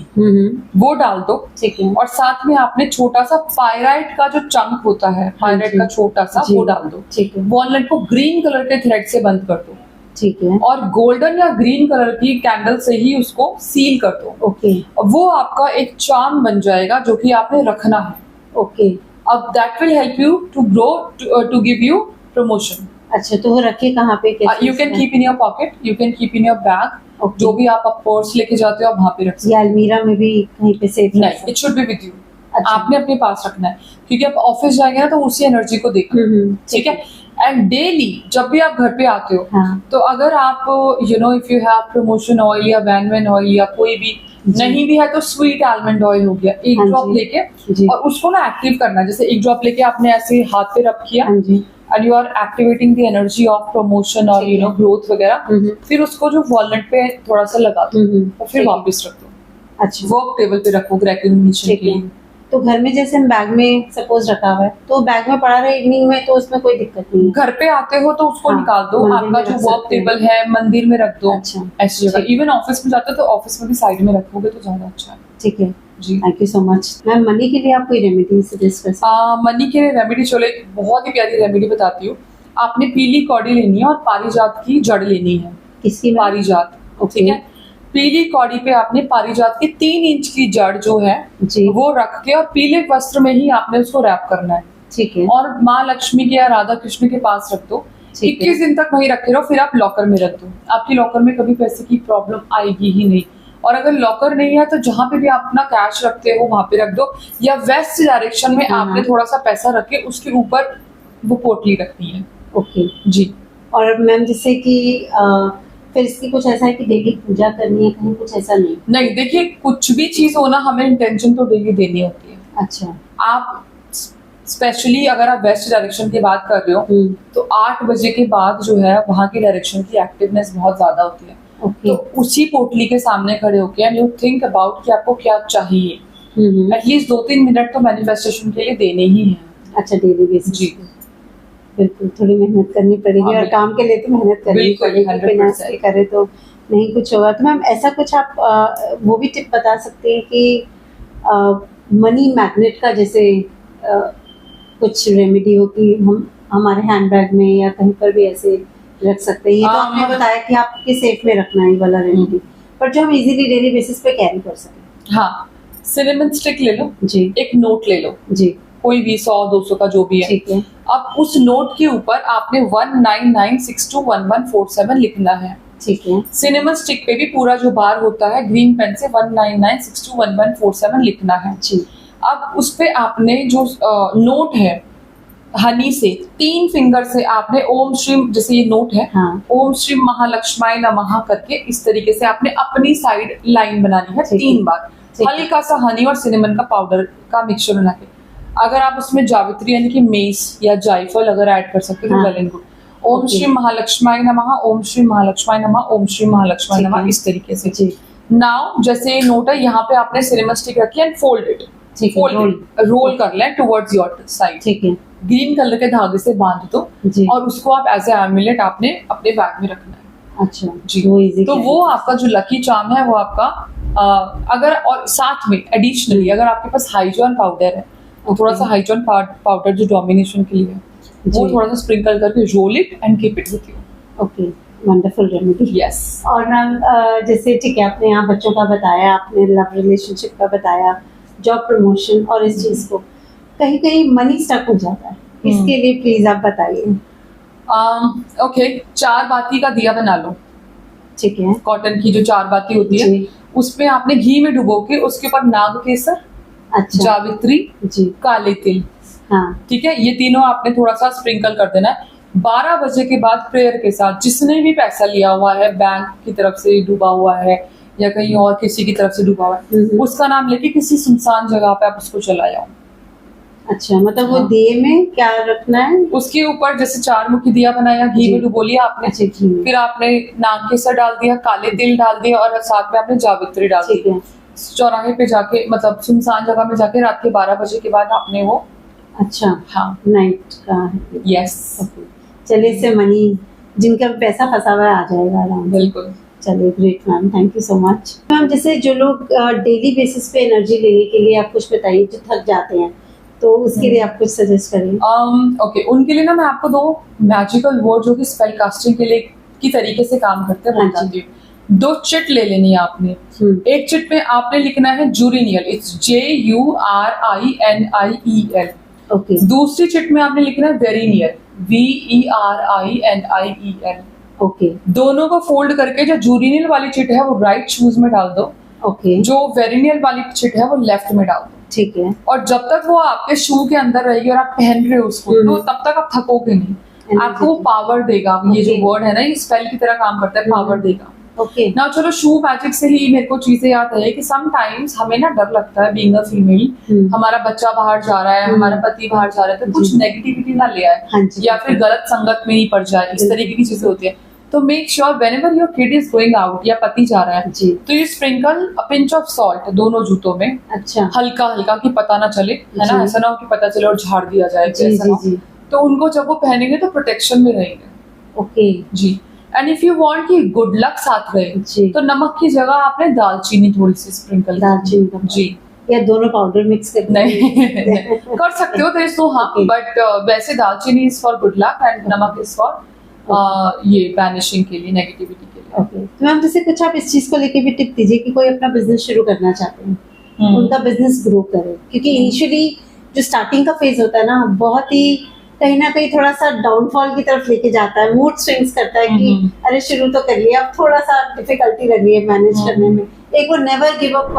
वो डाल दो, ठीक है, और साथ में आपने छोटा सा पायराइट का जो चंक होता है, पायराइट का छोटा सा, वो डाल दो, ठीक है। वॉलनट को ग्रीन कलर के थ्रेड से बंद कर दो, ठीक है, और गोल्डन या ग्रीन कलर की कैंडल से ही उसको सील कर दो। ओके, वो आपका एक चार्म बन जाएगा जो कि आपने रखना है। ओके, अब that will help you to grow, to give you promotion. अच्छा, तो वो रखे कहाँ पे? You can keep in your pocket, you can keep in your bag, जो भी आप पर्स लेके जाते हो आप वहाँ पे रख सकते हो। अलमीरा में भी कहीं पे सेफ नहीं, it should be with you. आपने अपने पास रखना है, क्योंकि आप ऑफिस जाएंगे ना तो उसी एनर्जी को देखना, ठीक है। एंड डेली जब भी आप घर पे आते हो, तो अगर आप if you have promotion oil या वैनवेन ऑयल या कोई भी नहीं भी है तो स्वीट आलमंड ऑयल हो गया, एक ड्रॉप लेके और उसको ना एक्टिव करना है। जैसे एक ड्रॉप लेके आपने ऐसे हाथ पे रब किया and you are activating the energy of promotion और growth वगैरह, फिर उसको जो वॉलनट पे थोड़ा सा लगा दो और फिर वापस रख दो। अच्छा, वर्क टेबल पे रखो ग्रेटिफिकेशन के लिए। तो घर में जैसे हम बैग में सपोज रखा हुआ है, तो बैग में पड़ा रहा इवनिंग में, तो उसमें कोई दिक्कत नहीं है। घर पे आते हो तो उसको निकाल दो, आपका जो वर्क टेबल है मंदिर में रख दो। अच्छा, ऐसी जगह। इवन ऑफिस में जाते हो तो ऑफिस में भी साइड में रखोगे तो ज्यादा अच्छा है। ठीक है जी, thank you so much ma'am. Money के लिए आप कोई रेमेडी सजेस्ट कर सकते हैं? मनी के लिए रेमेडी, चलो एक बहुत ही प्यारी रेमेडी बताती हूँ। आपने पीली कौड़ी लेनी है और पारिजात की जड़ लेनी है। किसकी? पारिजात, ठीक है। पीली कौड़ी पे आपने पारिजात की 3 इंच की जड़ जो है जी, वो रख के और पीले वस्त्र में ही आपने उसको रैप करना है। ठीक है। और माँ लक्ष्मी के या राधा कृष्ण के पास रख दो। ठीक है। 21 दिन तक वहीं रखे रहो, फिर आप लॉकर में रख दो। आपकी लॉकर में कभी पैसे की प्रॉब्लम आएगी ही नहीं। और अगर लॉकर नहीं है तो जहां पे भी आप अपना कैश रखते हो वहां पे रख दो, या वेस्ट डायरेक्शन में आपने थोड़ा सा पैसा रख के उसके ऊपर वो पोटली रखनी है। ओके जी। और मैम जैसे कि फिर इसकी कुछ ऐसा है कि डेली पूजा करनी है, कहीं कुछ ऐसा नहीं? नहीं, देखिए कुछ भी चीज हो ना, हमें इंटेंशन तो डेली देनी होती है। अच्छा। आप स्पेशली अगर आप वेस्ट डायरेक्शन की बात कर रहे हो तो 8 बजे के बाद जो है वहां की डायरेक्शन की एक्टिवनेस बहुत ज्यादा होती है। तो उसी पोटली के सामने खड़े होके एंड यू थिंक अबाउट कि आपको क्या चाहिए। एटलीस्ट 2-3 मिनट तो मैनिफेस्टेशन के लिए देने ही है। अच्छा, डेली बेसिस जी। बिल्कुल, थोड़ी मेहनत करनी पड़ेगी और काम के लिए तो मेहनत करनी पड़ेगी, बिना इसके करे तो नहीं कुछ होगा। तो मैम ऐसा कुछ आप वो भी टिप बता सकते हैं कि मनी मैग्नेट का जैसे कुछ रेमेडी हो कि हम हमारे हैंडबैग में या कहीं पर भी ऐसे रख सकते हैं? ये तो आपने बताया कि आपके सेफ में रखना है वाला रेमेडी, पर जो हम इजीली डेली बेसिस पे कैरी कर सकें। हाँ, सिनेमन स्टिक ले लो जी, एक नोट ले लो जी, कोई भी 100-200 का जो भी है। ठीक है। अब उस नोट के ऊपर आपने 199621147 लिखना है। ठीक है। सिनेमन स्टिक पे भी पूरा जो बार होता है ग्रीन पेन से 199621147 लिखना है जी। अब उस पे आपने जो नोट है हनी से 3 फिंगर से आपने ओम श्रीम, जैसे ये नोट है, हाँ। ओम श्रीम महालक्ष्माय नमः करके इस तरीके से आपने अपनी साइड लाइन बनानी है 3 बार। हल्का सा हनी और सिनेमन का पाउडर का मिक्सचर बना के, अगर आप उसमें जावित्री यानी कि मेस या जायफल अगर ऐड कर सकते हो तो वेल एंड गुड। ओम श्री महालक्ष्माय नमः, ओम श्री महालक्ष्माय नमः, ओम श्री महालक्ष्माय नमः, इस तरीके से। नाउ जैसे नोट है यहाँ पे आपने सिनेमन स्टिक रखी एंड फोल्ड इट, रोल कर लें टुवर्ड्स योर साइड। ठीक है। ग्रीन कलर के धागे से बांध दो और उसको आप एज ए एमुलेट आपने अपने बैग में रखना है। अच्छा जी। तो वो आपका जो लकी चार्म है वो आपका अगर, और साथ में एडिशनली अगर आपके पास हाइजॉन पाउडर है तो थोड़ा सा हाइजॉन पाउडर जो डोमिनेशन के लिए है वो थोड़ा सा स्प्रिंकल करके roll it and keep it with you. Okay, wonderful remedy. Yes. और मैम जैसे ठीक है, आपने यहाँ बच्चों का बताया, आपने लव रिलेशनशिप का बताया, जॉब प्रमोशन और इस चीज को कहीं कहीं मनी स्टक हो जाता है, इसके लिए प्लीज आप बताइए। ओके, 4 बाती का दिया बना लो। ठीक है। कॉटन की जो 4 बाती होती है उसमें आपने घी में डुबो के उसके ऊपर नाग केसर, अच्छा, जावित्री जी, काले तिल, हाँ, ठीक है, ये तीनों आपने थोड़ा सा स्प्रिंकल कर देना है। 12 बजे के बाद प्रेयर के साथ जिसने भी पैसा लिया हुआ है, बैंक की तरफ से डूबा हुआ है या कहीं और किसी की तरफ से डूबा हुआ है, उसका नाम लेके किसी सुनसान जगह पे आप उसको चला जाओ। अच्छा, मतलब वो दिए में क्या रखना है? उसके ऊपर जैसे 4 मुखी दिया बनाया, घी में डुबो लिया आपने, फिर आपने नाग केसर डाल दिया, काले तिल डाल दिया और साथ में आपने जावित्री डाल दी। चौराहे पे जाके, मतलब सुनसान जगह में जाके रात के 12 बजे के बाद आपने वो, अच्छा, हाँ, नाइट का है। यस। चलिए, इससे मनी जिनका पैसा फंसा हुआ आ जाएगा आराम से। बिल्कुल। चलिए, great ma'am, thank you so much. Ma'am जैसे जो लोग डेली बेसिस पे एनर्जी लेने के लिए, आप कुछ बताइए, जो थक जाते हैं तो उसके लिए आप कुछ सजेस्ट करें। ओके, उनके लिए ना मैं आपको 2 मैजिकल वर्ड जो कि स्पेल कास्टिंग के लिए की तरीके से काम करते हैं बताती हूँ। 2 चिट ले लेनी है आपने। एक चिट में आपने लिखना है जूरिनियल, इट्स JURINIEL। ओके। दूसरी चिट में आपने लिखना है वेरिनियल, VERINIEL। ओके। दोनों को फोल्ड करके जो जूरिनियल वाली चिट है वो राइट शूज में डाल दो। ओके। जो वेरिनियल वाली चिट है वो लेफ्ट में डाल दो। ठीक है। और जब तक वो आपके शू के अंदर रहेगी और आप पहन रहे हो उसको, तो तब तक आप थकोगे नहीं, आपको वो पावर देगा। ये जो वर्ड है ना, ये स्पेल की तरह काम करता है, पावर देगा। ओके। ना चलो, शू मैजिक से ही मेरे को चीजें याद है कि समटाइम्स हमें ना डर लगता है बीइंग अ फीमेल, हमारा बच्चा बाहर जा रहा है, हमारा पति बाहर जा रहा है, तो कुछ नेगेटिविटी ना ले आए या फिर गलत संगत में ही पड़ जाए, इस तरीके की चीजें होती है। तो make sure whenever your kid is going out या पति जा रहा है तो you sprinkle a pinch of salt दोनों जूतों में। अच्छा। हल्का हल्का कि पता ना चले, है ना, ऐसा ना हो कि पता चले और झाड़ दिया जाए, ऐसा ना हो। तो उनको जब वो पहनेंगे तो प्रोटेक्शन में रहेंगे। ओके जी। एंड इफ यू वांट कि गुड लक साथ रहे तो नमक की जगह आपने दालचीनी थोड़ी सी स्प्रिंकल, दालचीनी जी, या दोनों पाउडर मिक्स कर नहीं कर सकते हो तो हाँ, बट वैसे दालचीनी is for good luck and नमक इज फॉर ये बैनिशिंग के लिए, नेगेटिविटी के लिए। ओके। तो मैम जैसे कुछ आप इस चीज को लेके भी टिप दीजिए कि कोई अपना बिजनेस शुरू करना चाहते हैं, उनका बिजनेस ग्रो करे, क्योंकि इनिशियली जो स्टार्टिंग का फेज होता है ना, बहुत ही कहीं ना कहीं थोड़ा सा डाउनफॉल की तरफ लेके जाता है, मूड स्विंग्स करता है कि अरे शुरू तो कर लिया, अब थोड़ा सा डिफिकल्टी लग रही है मैनेज करने में। एक वो नेवर गिव अप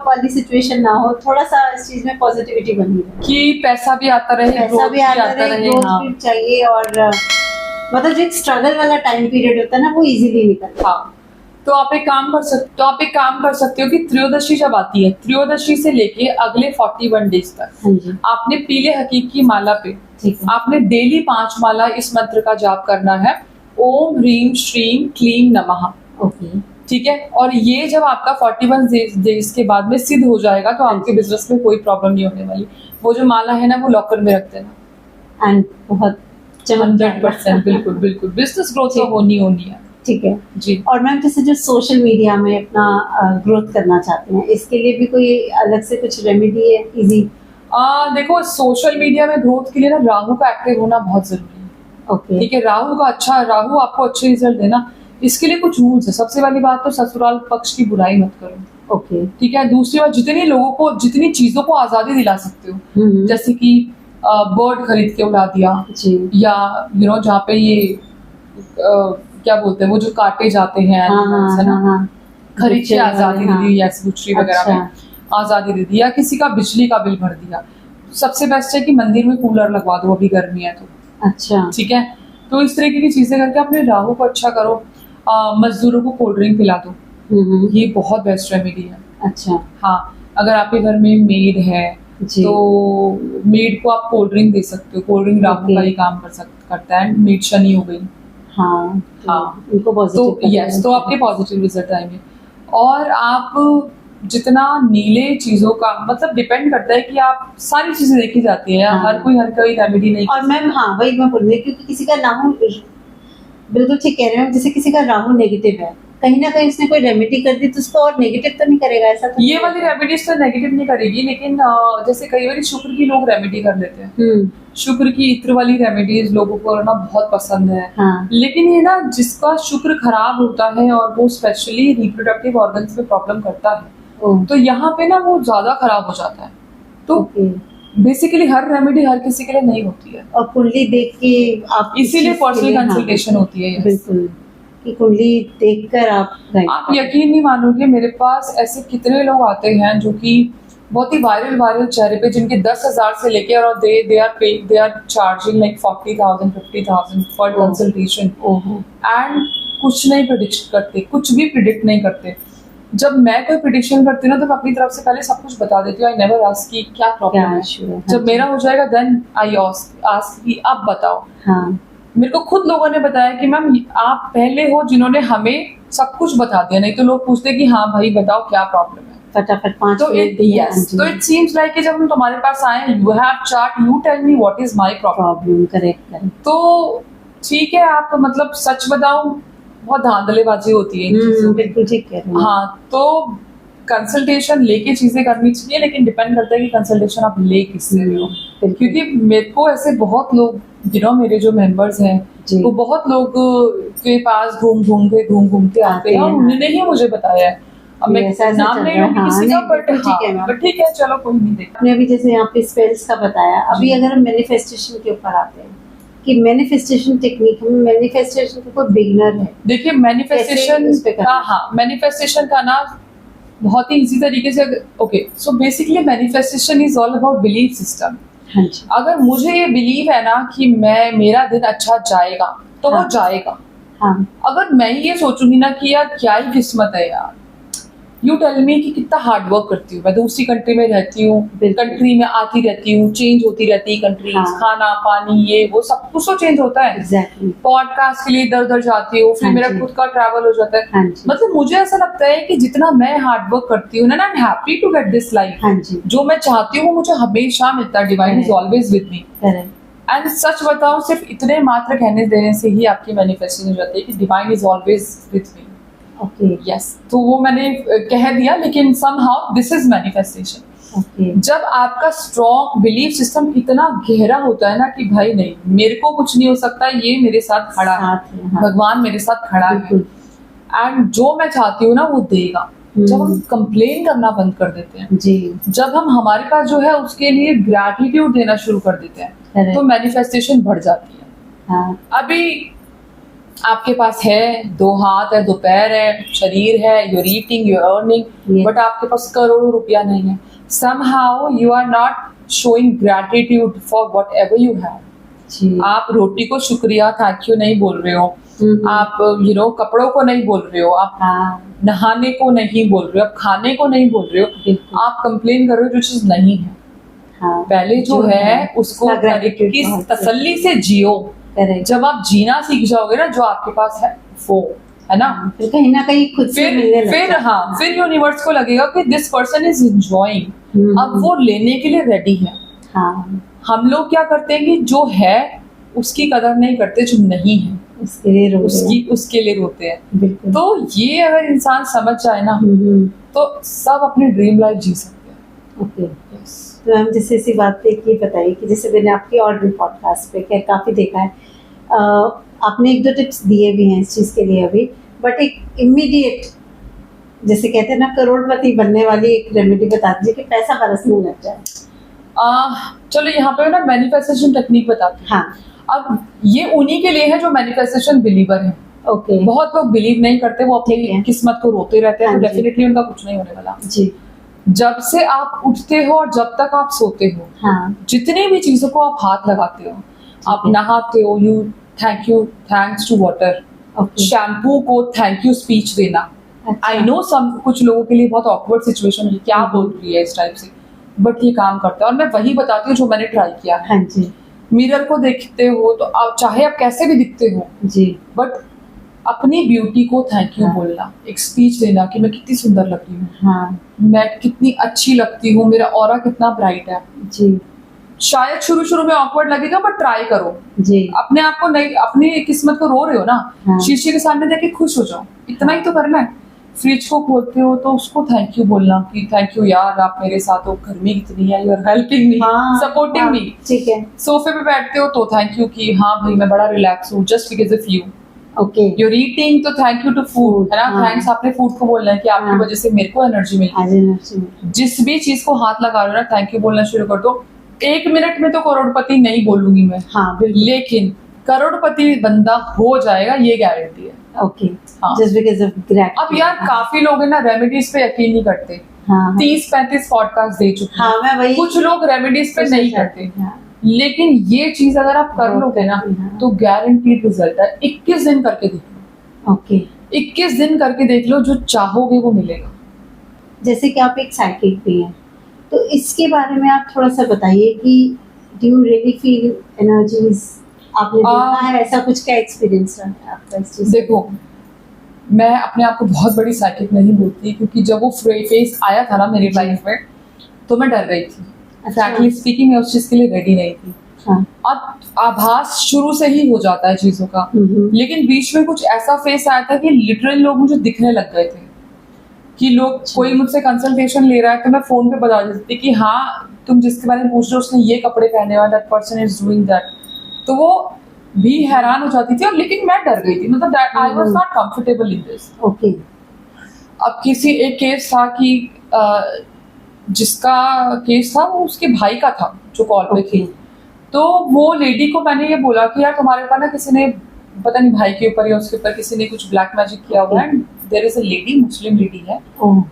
वाली सिचुएशन ना हो, थोड़ा सा इस चीज में पॉजिटिविटी बनी रहे कि पैसा भी आता रहे, पैसा भी आता रहे, ग्रोथ भी चाहिए, और मतलब जो एक स्ट्रगल वाला टाइम पीरियड होता है ना, वो इजीली निकलता है। तो आप एक काम कर सकते हो कि त्रयोदशी जब आती है, त्रयोदशी से लेके अगले 41 डेज तक आपने पीले हकीक की माला पे आपने डेली 5 माला इस मंत्र का जाप करना है, ओम ह्रीम श्रीम क्लीम नमः। ओके, ठीक है। और ये जब आपका 41 डेज के बाद में सिद्ध हो जाएगा तो आपके बिजनेस में कोई प्रॉब्लम नहीं होने वाली। वो जो माला है ना, वो लॉकर में रख देना, एंड बहुत 100% बिल्कुल बिल्कुल बिजनेस ग्रोथ तो होनी है। ठीक है जी। और मैम जैसे जो सोशल मीडिया में अपना ग्रोथ करना चाहते हैं, इसके लिए भी कोई अलग से कुछ रेमेडी है इजी? देखो, सोशल मीडिया में ग्रोथ के लिए ना राहु का एक्टिव होना बहुत जरूरी है। ओके, ठीक है, राहु आपको अच्छे रिजल्ट देना, इसके लिए कुछ रूल्स है। सबसे पहली बात तो ससुराल पक्ष की बुराई मत करो। ओके, ठीक है। दूसरी बात, जितनी चीजों को आजादी दिला सकते हो, जैसे कि बर्ड खरीद के उड़ा दिया जी, या जहाँ पे ये क्या बोलते हैं, वो जो काटे जाते हैं एनिमल्स है ना, खरीद के आजादी दे दी, या बुचरी वगैरह में आजादी दे दी, या किसी का बिजली का बिल भर दिया। सबसे बेस्ट है कि मंदिर में कूलर लगवा दो, अभी गर्मी है तो। अच्छा, ठीक है। तो इस तरीके की चीजें करके अपने राहु को अच्छा करो। मजदूरों को कोल्ड ड्रिंक पिला दो, ये बहुत बेस्ट रेमेडी है। अच्छा, हाँ, अगर आपके घर में मेड है तो मेड को आप कोल्ड ड्रिंक दे सकते हो। कोल्ड ड्रिंक राहु का ही काम करता है। मेड शनि हो गई, हाँ, उनको पॉजिटिव, तो आपके पॉजिटिव रिजल्ट आएंगे। और आप जितना नीले चीजों का मतलब डिपेंड करता है कि आप सारी चीजें देखी जाती है, हर कोई रेमेडी नहीं। और मैम हाँ, वही मैं बोल रही, क्योंकि किसी का राहु, बिल्कुल ठीक कह रहे हैं, जैसे किसी का राहु नेगेटिव है, कहीं ना कहीं उसने कोई रेमेडी कर दी तो उसको और नेगेटिव तो नहीं करेगा, ऐसा तो ये वाली रेमेडीज तो नेगेटिव नहीं करेगी, लेकिन जैसे कई बार शुक्र की लोग रेमेडी कर लेते हैं। शुक्र की इत्र वाली रेमेडीज लोगों को करना बहुत पसंद है। हाँ। लेकिन ये ना, जिसका शुक्र खराब होता है और वो स्पेशली रिप्रोडक्टिव ऑर्गन्स में प्रॉब्लम करता है, तो यहाँ पे ना वो ज्यादा खराब हो जाता है। तो बेसिकली हर रेमेडी हर किसी के लिए नहीं होती है, और कुंडली देख के आप, इसीलिए पर्सनल कंसल्टेशन होती है। बिल्कुल, कि कुंडली देखकर आप यकीन नहीं मानोगे, मेरे पास ऐसे कितने लोग आते हैं जो कि बहुत ही वायरल चेहरे पे, जिनके 10,000 से लेके और दे आर चार्जिंग लाइक 40,000 50,000 पर कंसल्टेशन, एंड कुछ नहीं प्रिडिक्ट करते, कुछ भी प्रिडिक्ट नहीं करते। जब मैं कोई प्रिडिक्शन करती हूँ ना, तो मैं अपनी तरफ से पहले सब कुछ बता देती हूँ। आई नेवर आस्क कि क्या प्रॉब्लम है। जब मेरा हो जाएगा देन आई आस्क कि आप बताओ। हाँ। मेरे को खुद लोगों ने बताया कि मैम आप पहले हो जिन्होंने हमें सब कुछ बता दिया, नहीं तो लोग पूछते कि हाँ भाई बताओ क्या प्रॉब्लम है, फटाफट 5 तो इट सीम्स लाइक कि जब हम तुम्हारे पास आए, you have chart, you tell me what is my problem. Correct. तो ठीक है, आप मतलब सच बताओ, बहुत धांधलेबाजी होती है। बिल्कुल ठीक कह रहे हैं। हाँ, तो कंसल्टेशन लेके चीजें करनी चाहिए, लेकिन डिपेंड करता है कि कंसल्टेशन आप ले किससे रहे हो। क्योंकि मेरे को ऐसे बहुत लोग, मेरे जो मेंबर्स हैं, वो बहुत लोग के पास घूम घूम के आते हैं, और उन्होंने ही मुझे बताया है। अब मैं नाम नहीं लूंगी किसी का, बट ठीक है, चलो कोई नहीं। देखा आपने अभी जैसे यहाँ पे स्पेल्स का बताया, अभी अगर हम मैनिफेस्टेशन के ऊपर आते हैं कि मैनिफेस्टेशन टेक्निक, मैनिफेस्टेशन का कोई बिगिनर है, देखिए मैनिफेस्टेशन का ना बहुत ही इजी तरीके से, okay, so basically manifestation is all about belief system. अगर मुझे ये बिलीव है ना कि मेरा दिन अच्छा जाएगा, तो वो जाएगा। अगर मैं ये सोचूंगी ना कि यार क्या ही किस्मत है यार, यू टेल मी कि कितना हार्ड वर्क करती हूँ मैं, दूसरी कंट्री में रहती हूँ, कंट्री में आती रहती हूँ, चेंज होती रहती है कंट्रीज, खाना पानी ये वो सब कुछ तो चेंज होता है। पॉडकास्ट के लिए इधर उधर जाती हूँ, फिर मेरा खुद का ट्रैवल हो जाता है। मतलब मुझे ऐसा लगता है कि जितना मैं हार्ड वर्क करती हूँ ना, I am happy to get this life. जो मैं चाहती हूँ वो मुझे हमेशा मिलता है। Divine is always with me. And सच बताऊं, सिर्फ इतने मात्र कहने देने से ही आपकी मैनिफेस्टेशन हो जाती है कि divine is always with me. Yes, तो वो मैंने कह दिया, लेकिन somehow this is manifestation। जब आपका स्ट्रॉन्ग बिलीफ सिस्टम इतना गहरा होता है ना कि भाई नहीं, मेरे को कुछ नहीं हो सकता, ये मेरे साथ खड़ा है, भगवान मेरे साथ खड़ा है, एंड जो मैं चाहती हूँ ना वो देगा। जब हम कंप्लेन करना बंद कर देते हैं, जी, जब हम हमारे पास जो है उसके लिए ग्रैटिट्यूड देना शुरू कर देते हैं, Correct. तो मैनिफेस्टेशन बढ़ जाती है। हाँ, अभी आपके पास है 2 हाथ है, 2 पैर है, शरीर है, your eating, your earning, Yes. But आपके पास करोड़ों रुपया नहीं है। Somehow you are not showing gratitude for whatever you have. जी, आप रोटी को शुक्रिया, थैंक यू नहीं बोल रहे हो, आप कपड़ों को नहीं बोल रहे हो, आप हाँ, नहाने को नहीं बोल रहे हो, आप खाने को नहीं बोल रहे हो, बिल्कुल, आप कंप्लेन कर रहे हो जो चीज नहीं है। हाँ, पहले जो है उसको उसका gratitude किस बहुत तसल्ली से जियो। करेक्ट। जब आप जीना सीख जाओगे ना, जो आपके पास है वो है ना, फिर कहीं ना कहीं खुद से मिलने फिर लगता फिर है। हाँ, फिर यूनिवर्स को लगेगा कि दिस पर्सन इज एंजॉयिंग, अब वो लेने के लिए रेडी है। हाँ, हम लोग क्या करते हैं कि जो है उसकी कदर नहीं करते, जो नहीं है उसके लिए रो रहे हैं। उसके लिए रोते हैं। बिल्कुल। तो ये अगर इंसान समझ जाए ना, तो सब अपनी ड्रीम लाइफ जी सकते हैं। ओके, तो हम जैसे इसी बात पे एक ये बताइए कि जैसे मैंने आपकी और भी पॉडकास्ट पे क्या काफ़ी देखा है, आपने 1-2 टिप्स दिए भी हैं इस चीज़ के लिए अभी, बट एक इमीडिएट जैसे कहते हैं ना करोड़पति बनने वाली एक रेमेडी बता दीजिए कि पैसा बरसने लग जाए। चलो यहाँ पे ना मैनिफेस्टेशन टेक्निक बताती हूँ। हाँ, अब ये उन्हीं के लिए है जो मैनिफेस्टेशन बिलीवर है। ओके, बहुत लोग बिलीव नहीं करते, वो ठीक है। अपनी किस्मत को रोते रहते हैं, हाँ तो जी। डेफिनेटली उनका कुछ नहीं होने वाला। जी, जब से आप उठते हो और जब तक आप सोते हो, हाँ, जितनी भी चीजों को आप हाथ लगाते हो, आप है। नहाते हो, thanks to water, okay, shampoo को थैंक यू स्पीच देना। अच्छा, आई नो कुछ लोगों के लिए बहुत ऑकवर्ड सिचुएशन है, क्या बोल रही है इस टाइप से, बट ये काम करता है। और मैं वही बताती हूँ जो मैंने ट्राई किया है। हाँ जी, मिरर को देखते हो तो आप चाहे आप कैसे भी दिखते हो, जी, बट अपनी ब्यूटी को थैंक यू हाँ। बोलना, एक स्पीच देना कि मैं कितनी सुंदर लग रही हूँ, हाँ, मैं कितनी अच्छी लगती हूँ, मेरा ऑरा कितना ब्राइट है। जी, शायद शुरू में ऑकवर्ड लगेगा, बट ट्राई करो। जी, अपने आप को नहीं, अपनी किस्मत को रो रहे हो ना, हाँ। शीशे के सामने देख के खुश हो जाओ, इतना ही तो करना है। फ्रिज को खोलते हो तो उसको थैंक यू बोलना कि थैंक यू यार, आप मेरे साथ हो, गर्मी कितनी है, यू आर हेल्पिंग मी, हाँ, सपोर्टिंग हाँ, मी। ठीक है, सोफे पे बैठते हो तो थैंक यू कि हाँ भाई मैं बड़ा रिलैक्स हूँ, just because of you. Okay, you're eating तो थैंक यू टू फूड, है ना, हाँ। थैंक्स आपने फूड को बोलना है कि आपकी हाँ। वजह से मेरे को एनर्जी मिली। आज एनर्जी मिली। जिस भी चीज को हाथ लगा रहे हो ना, थैंक यू बोलना शुरू कर दो। 1 मिनट में तो करोड़पति नहीं बोलूंगी मैं, हाँ, बिल्कुल, लेकिन करोड़पति बंदा हो जाएगा, ये गारंटी है। ओके, हाँ। Just because of gratitude. अब यार काफी लोग है ना रेमेडीज पे यकीन नहीं करते, हाँ, 30-35 पॉडकास्ट दे चुके हैं। हाँ, मैं वही कुछ लोग रेमेडीज पे नहीं करते, हाँ, लेकिन ये चीज अगर आप कर लोगे ना, हाँ। तो गारंटीड रिजल्ट है। 21 दिन करके देख लो, ओके, 21 दिन करके देख लो, जो चाहोगे वो मिलेगा। जैसे कि आप एक साइकिक भी हैं, तो इसके बारे में आप थोड़ा सा बताइए कि do you really feel energies? आपने देखा है ऐसा कुछ, क्या एक्सपीरियंस रहा है आपका इस चीज? देखो, मैं अपने आप को बहुत बड़ी साइकिक नहीं बोलती, क्योंकि जब वो फेस आया था ना मेरी लाइफ में, तो मैं डर गई थी। अच्छा। फ्रैंकली स्पीकिंग, मैं उस चीज के लिए रेडी नहीं थी। हाँ, अब आभास शुरू से ही हो जाता है चीजों का, लेकिन बीच में कुछ ऐसा फेस आया था कि लिटरली लोग मुझे दिखने लग गए थे, कि लोग कोई मुझसे कंसल्टेशन ले रहा है तो मैं फोन पे बता देती थी कि हाँ तुम जिसके बारे में पूछ रहे हो उसने ये कपड़े पहने हुए, that person is doing that. तो वो भी हैरान हो जाती थी, और लेकिन मैं डर गई थी, मतलब I was not comfortable in this. Okay, अब किसी एक केस था कि जिसका केस था वो उसके भाई का था जो कॉल पे थी। तो वो लेडी को मैंने ये बोला कि यार तुम्हारे ऊपर ना किसी ने, पता नहीं भाई के ऊपर या उसके ऊपर किसी ने कुछ ब्लैक मैजिक किया हुआ है। There is a lady, Muslim lady है,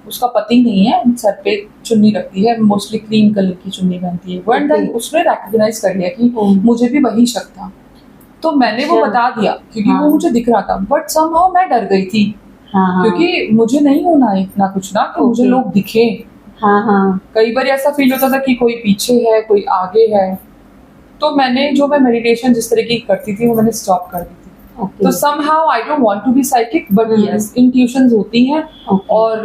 उसका पति नहीं है, सर पे चुन्नी रखती है, मोस्टली क्रीम कलर की चुन्नी पहनती है। बट देन उसने रिकॉग्नाइज कर लिया कि मुझे भी वही शक था, तो मैंने वो बता दिया क्योंकि वो मुझे दिख रहा था। बट समहाउ मैं डर गई थी, क्योंकि मुझे नहीं होना है इतना कुछ ना कि मुझे लोग दिखे। कई बार ऐसा फील होता था कि कोई पीछे है, कोई आगे है। तो मैंने जो मैं मेडिटेशन जिस तरह की करती थी वो मैंने स्टॉप कर दी थी। तो somehow I don't want to be psychic, but yes, intuitions होती हैं, और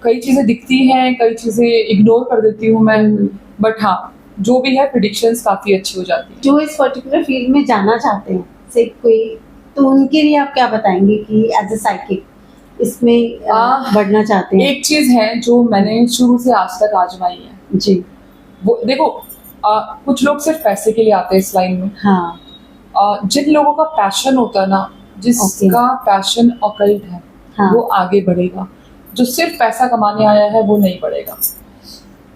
कई चीजें दिखती हैं, कई चीजें इग्नोर कर देती हूँ मैं। बट हाँ, जो भी है प्रेडिक्शंस काफी अच्छी हो जाती है। जो इस पर्टिकुलर फील्ड में जाना चाहते हैं से कोई, तो उनके लिए आप क्या बताएंगे कि एज अ साइकिक इसमें बढ़ना चाहते हैं? एक चीज है जो मैंने शुरू से आज तक आजमाई है जी, वो देखो, कुछ लोग सिर्फ पैसे के लिए आते हैं इस लाइन में। हाँ, जिन लोगों का पैशन होता है ना, जिसका पैशन ऑकल्ट है, हाँ, वो आगे बढ़ेगा। जो सिर्फ पैसा कमाने आया है वो नहीं पढ़ेगा।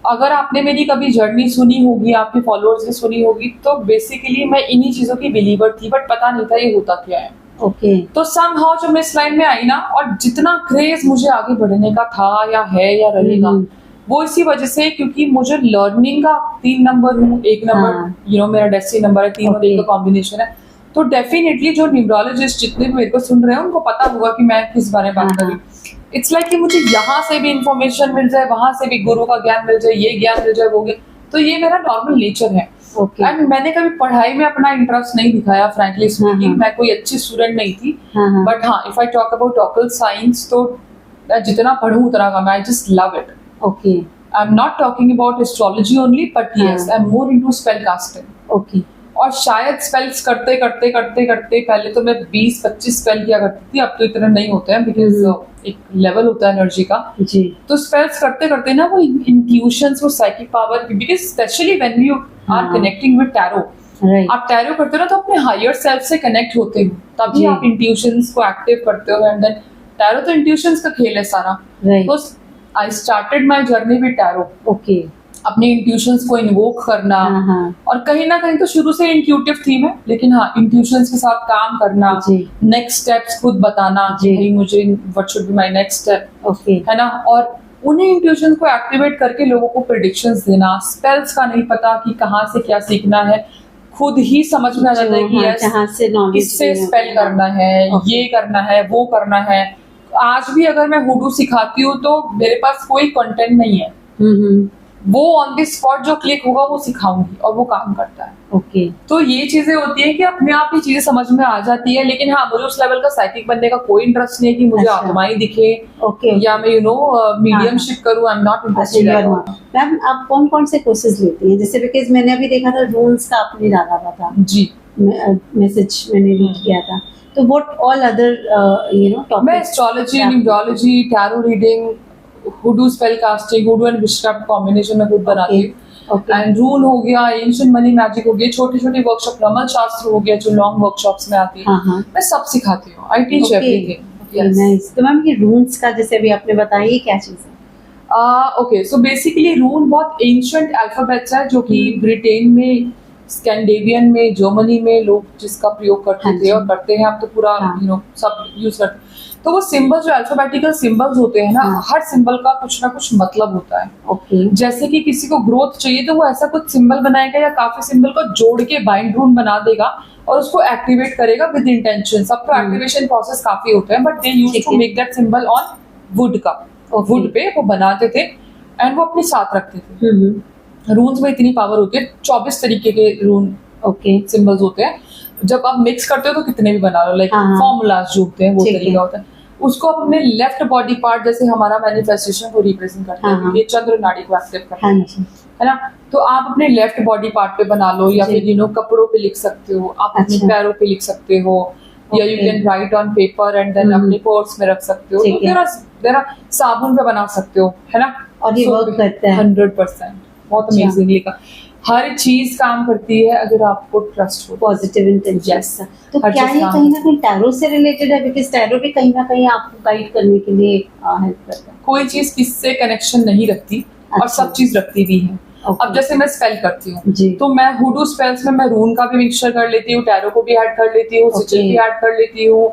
अगर आपने मेरी कभी जर्नी सुनी होगी, आपके फॉलोअर्स ने सुनी होगी, तो बेसिकली मैं इन्हीं चीजों की बिलीवर थी, बट पता नहीं था ये होता क्या है। ओके। तो समहाउ जब मैं इस लाइन में आई ना, और जितना क्रेज मुझे आगे बढ़ने का था या है या रहेगा, वो इसी वजह से क्योंकि मुझे लर्निंग का 3 नंबर हूँ, 1 नंबर मेरा डेस्टिनी नंबर है, 3 और 1 का कॉम्बिनेशन है। तो डेफिनेटली जो न्यूरोलॉजिस्ट जितने भी मेरे को सुन रहे हैं उनको पता होगा कि मैं किस बारे में बात कर रही हूँ। इट्स लाइक कि मुझे यहाँ से भी इंफॉर्मेशन मिल जाए, वहां से भी गुरु का ज्ञान मिल जाए, ये ज्ञान मिल जाए, वो ज्ञान, तो ये मेरा नॉर्मल नेचर है। एंड मैंने कभी पढ़ाई में अपना इंटरेस्ट नहीं दिखाया, फ्रैंकली स्पीकिंग। मैं कोई अच्छी स्टूडेंट नहीं थी, बट हाँ, if I talk about occult science, तो मैं जितना पढ़ूं उतना कम, I just love it. Okay. I am not talking about astrology only, but yes, I am more into spell casting. Okay. और शायद स्पेल्स करते करते करते करते पहले तो मैं 20-25 स्पेल किया करती थी, अब तो इतने नहीं होते हैं, बिकॉज एक लेवल होता है एनर्जी का जी। तो स्पेल्स करते करते ना वो इंट्यूशंस, वो psychic power, because specially when you are connecting with tarot, आप टैरो करते हो ना, तो अपने हायर सेल्फ से कनेक्ट होते हो, तभी आप इंट्यूशंस को एक्टिव करते हो। एंड देन टैरो तो इंट्यूशंस का खेल है सारा। तो I started my journey with tarot. Okay. अपने इंट्यूशंस को इन्वोक करना, और कहीं ना कहीं तो शुरू से इंट्यूटिव थी मैं, लेकिन हाँ, इंट्यूशंस के साथ काम करना, नेक्स्ट स्टेप्स खुद बताना कि मुझे what should be my next step, है ना, और उन्हीं इंट्यूशंस को एक्टिवेट करके लोगों को प्रेडिक्शंस देना। स्पेल्स का नहीं पता कि कहाँ से क्या सीखना है, खुद ही समझ में आ जाता है कि किससे स्पेल करना है, ये करना है, वो करना है। आज भी अगर मैं हुडू सिखाती हूँ तो मेरे पास कोई कंटेंट नहीं है, वो ऑन द स्पॉट जो क्लिक होगा वो सिखाऊंगी, और वो काम करता है। ओके। तो ये चीजें होती है कि अपने आप ही चीजें समझ में आ जाती है, लेकिन हाँ, मुझे उस लेवल का साइकिक बनने का कोई इंटरेस्ट नहीं है कि मुझे आत्माएं दिखे या मैं मीडियमशिप करूं। आई एम नॉट इंटरेस्टेड। मैम, आप कौन कौन से कोर्सेज लेती हैं? जैसे बिकॉज मैंने अभी देखा था रून्स का आपने डाला हुआ था जी, मैसेज मैंने भी किया था, तो व्हाट ऑल अदर टॉपिक्स? मैं astrology, numerology, tarot reading, hoodoo spell casting, hoodoo and witchcraft combination में खुद बनाती हूँ। एंड रूल हो गया, एंशिएंट मनी मैजिक हो गया, छोटी छोटी वर्कशॉप, रमल शास्त्र हो गया जो लॉन्ग वर्कशॉप्स में आती है, मैं सब सिखाती हूँ। I teach everything. नाइस। तो मैम, ये रून्स का जैसे अभी आपने बताया, ये क्या चीज है? ओके, सो बेसिकली रून बहुत एंशिएंट अल्फाबेट्स है जो कि ब्रिटेन में, स्कैंडिनेवियन में, जर्मनी में लोग जिसका प्रयोग करते थे और करते हैं, अब तो पूरा सब यूज करते। तो वो सिंबल जो अल्फाबेटिकल सिंबल्स होते हैं ना, हर सिंबल का कुछ ना कुछ मतलब होता है। जैसे कि किसी को ग्रोथ चाहिए तो वो ऐसा कुछ सिंबल बनाएगा या काफी सिंबल को जोड़ के बाइंड रून बना देगा और उसको एक्टिवेट करेगा विद इंटेंशन। सब तो एक्टिवेशन प्रोसेस काफी होते हैं, but they used to make that symbol on wood का, वुड पे वो बनाते थे एंड वो अपने साथ रखते थे। रून्स में इतनी पावर होती है, 24 तरीके के रून सिंबल्स होते हैं। जब आप मिक्स करते हो तो कितने भी बना लो, लाइक फॉर्मूलाज जो होते हैं वो तरीका होता है। उसको आप अपने लेफ्ट बॉडी पार्ट, जैसे हमारा मैनिफेस्टेशन को रिप्रेजेंट करते हैं, ये चंद्र नाड़ी को एक्टिव करते हैं, है ना, तो आप अपने लेफ्ट बॉडी पार्ट पे बना लो, या फिर कपड़ों पे लिख सकते हो, आप अपने पैरों पे लिख सकते हो, या you can write on paper and then अपने पर्स में रख सकते हो। तो देरा साबुन पे बना सकते हो, है ना, और ये वर्क करता है 100%। बहुत अमेजिंगली का हर चीज काम करती है अगर आपको ट्रस्ट हो, पॉजिटिव इंटेंशन। तो क्या ये कहीं ना कहीं टैरो से रिलेटेड है? बिकॉज़ टैरो भी कहीं ना कहीं आपको गाइड करने के लिए हेल्प करता है। कोई चीज किससे कनेक्शन नहीं रखती और सब चीज रखती भी है। अब जैसे मैं स्पेल करती हूँ तो मैं हुडू स्पेल्स में मैं रून का भी मिक्सचर कर लेती हूँ, टैरो को भी ऐड कर लेती हूँ, सिजिल भी ऐड कर लेती हूँ,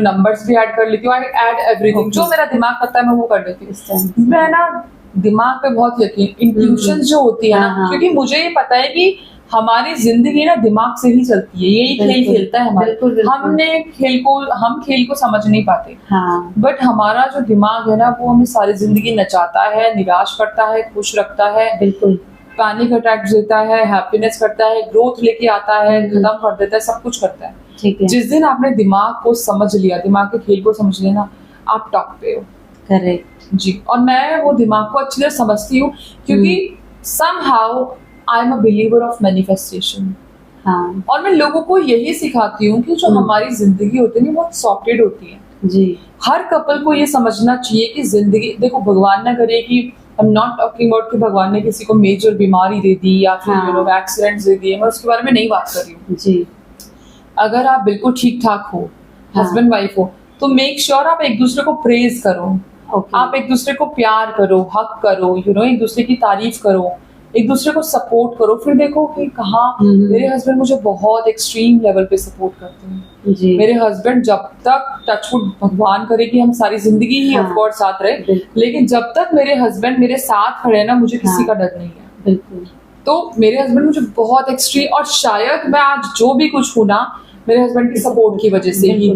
नंबर्स भी ऐड कर लेती हूँ। आई ऐड एवरीथिंग, जो मेरा दिमाग करता है मैं वो कर लेती हूँ। मैं ना दिमाग पे बहुत यकीन, इंट्यूशन जो होती है ना, क्योंकि मुझे ये पता है कि हमारी जिंदगी ना दिमाग से ही चलती है, यही खेल खेलता है हमारा। हम खेल को समझ नहीं पाते, बट हमारा जो दिमाग है ना वो हमें सारी जिंदगी नचाता है, निराश करता है, खुश रखता है, बिल्कुल पैनिक अटैक्स देता है, हैप्पीनेस करता है, ग्रोथ लेके आता है, खत्म कर देता है, सब कुछ करता है। जिस दिन आपने दिमाग को समझ लिया, दिमाग के खेल को समझ लिया ना, आप टॉप पे हो। करेक्ट जी। और मैं वो दिमाग को अच्छी तरह समझती हूँ, क्योंकि somehow I am a believer of manifestation। और मैं लोगों को यही सिखाती हूँ कि जो हमारी जिंदगी होती है ना बहुत सॉर्टेड होती है जी। हर कपल को ये समझना चाहिए कि जिंदगी, देखो भगवान ना करे कि I'm not talking about कि भगवान ने किसी को मेजर बीमारी दे दी या फिर एक्सीडेंट्स दे दिए, मैं उसके बारे में नहीं बात कर रही हूँ जी। अगर आप बिल्कुल ठीक ठाक हो, हस्बैंड वाइफ हो, तो मेक श्योर आप एक दूसरे को प्रेज करो, Okay. आप एक दूसरे को प्यार करो, हक करो, एक दूसरे की तारीफ करो, एक दूसरे को सपोर्ट करो। फिर देखो कि कहाँ मेरे हस्बैंड मुझे बहुत एक्सट्रीम लेवल पे सपोर्ट करते हैं। जी। मेरे हस्बैंड जब तक, टचवुड भगवान करे कि हम सारी जिंदगी ही ऑफ कोर्स साथ रहे, लेकिन जब तक मेरे हस्बैंड मेरे साथ खड़े हैं ना, मुझे किसी का डर नहीं है। बिल्कुल। तो मेरे हस्बैंड मुझे बहुत एक्सट्रीम, और शायद मैं आज जो भी कुछ हूँ ना, मेरे हस्बैंड की सपोर्ट की वजह से ही।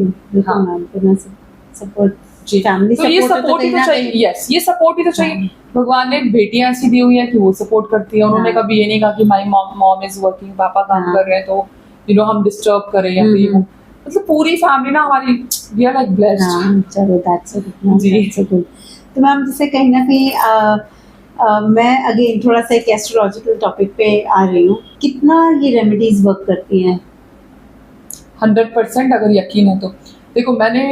सपोर्ट जी, तो ये सपोर्ट ही तो चाहिए। यस, ये सपोर्ट ही तो चाहिए। भगवान ने बेटियां ऐसी दी हुई है कि वो सपोर्ट करती है। उन्होंने कभी ये नहीं कहा कि माय मॉम इज वर्किंग, पापा काम कर रहे हैं तो हम डिस्टर्ब करें या फिर मतलब पूरी फैमिली ना हमारी, वी आर लाइक ब्लेस्ड। चलो दैट्स गुड। तो मैम जैसे कहीं ना कहीं मैं अगेन थोड़ा सा एक एस्ट्रोलॉजिकल टॉपिक पे आ रही हूँ, कितना ये रेमेडीज वर्क करती हैं? 100% अगर यकीन है तो। देखो, मैंने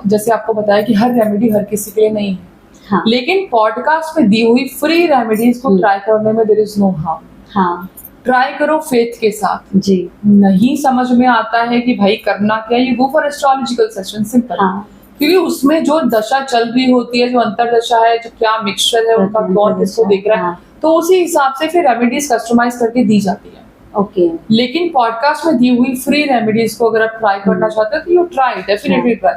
जैसे आपको बताया कि हर रेमेडी हर किसी के लिए नहीं है। हाँ। लेकिन पॉडकास्ट में दी हुई फ्री रेमेडीज को ट्राई करने में देयर इज नो हार्म। हाँ। ट्राई करो फेथ के साथ। जी। नहीं समझ में आता है कि भाई करना क्या, ये go for astrological session, simple. हाँ। क्योंकि उसमें जो दशा चल रही होती है, जो अंतरदशा है, जो क्या मिक्सचर है उनका, कौन किसको देख रहा है, तो उसी हिसाब से फिर रेमेडीज कस्टमाइज करके दी जाती है। ओके। लेकिन पॉडकास्ट में दी हुई फ्री रेमेडीज को अगर आप ट्राई करना चाहते हो तो you try, definitely try.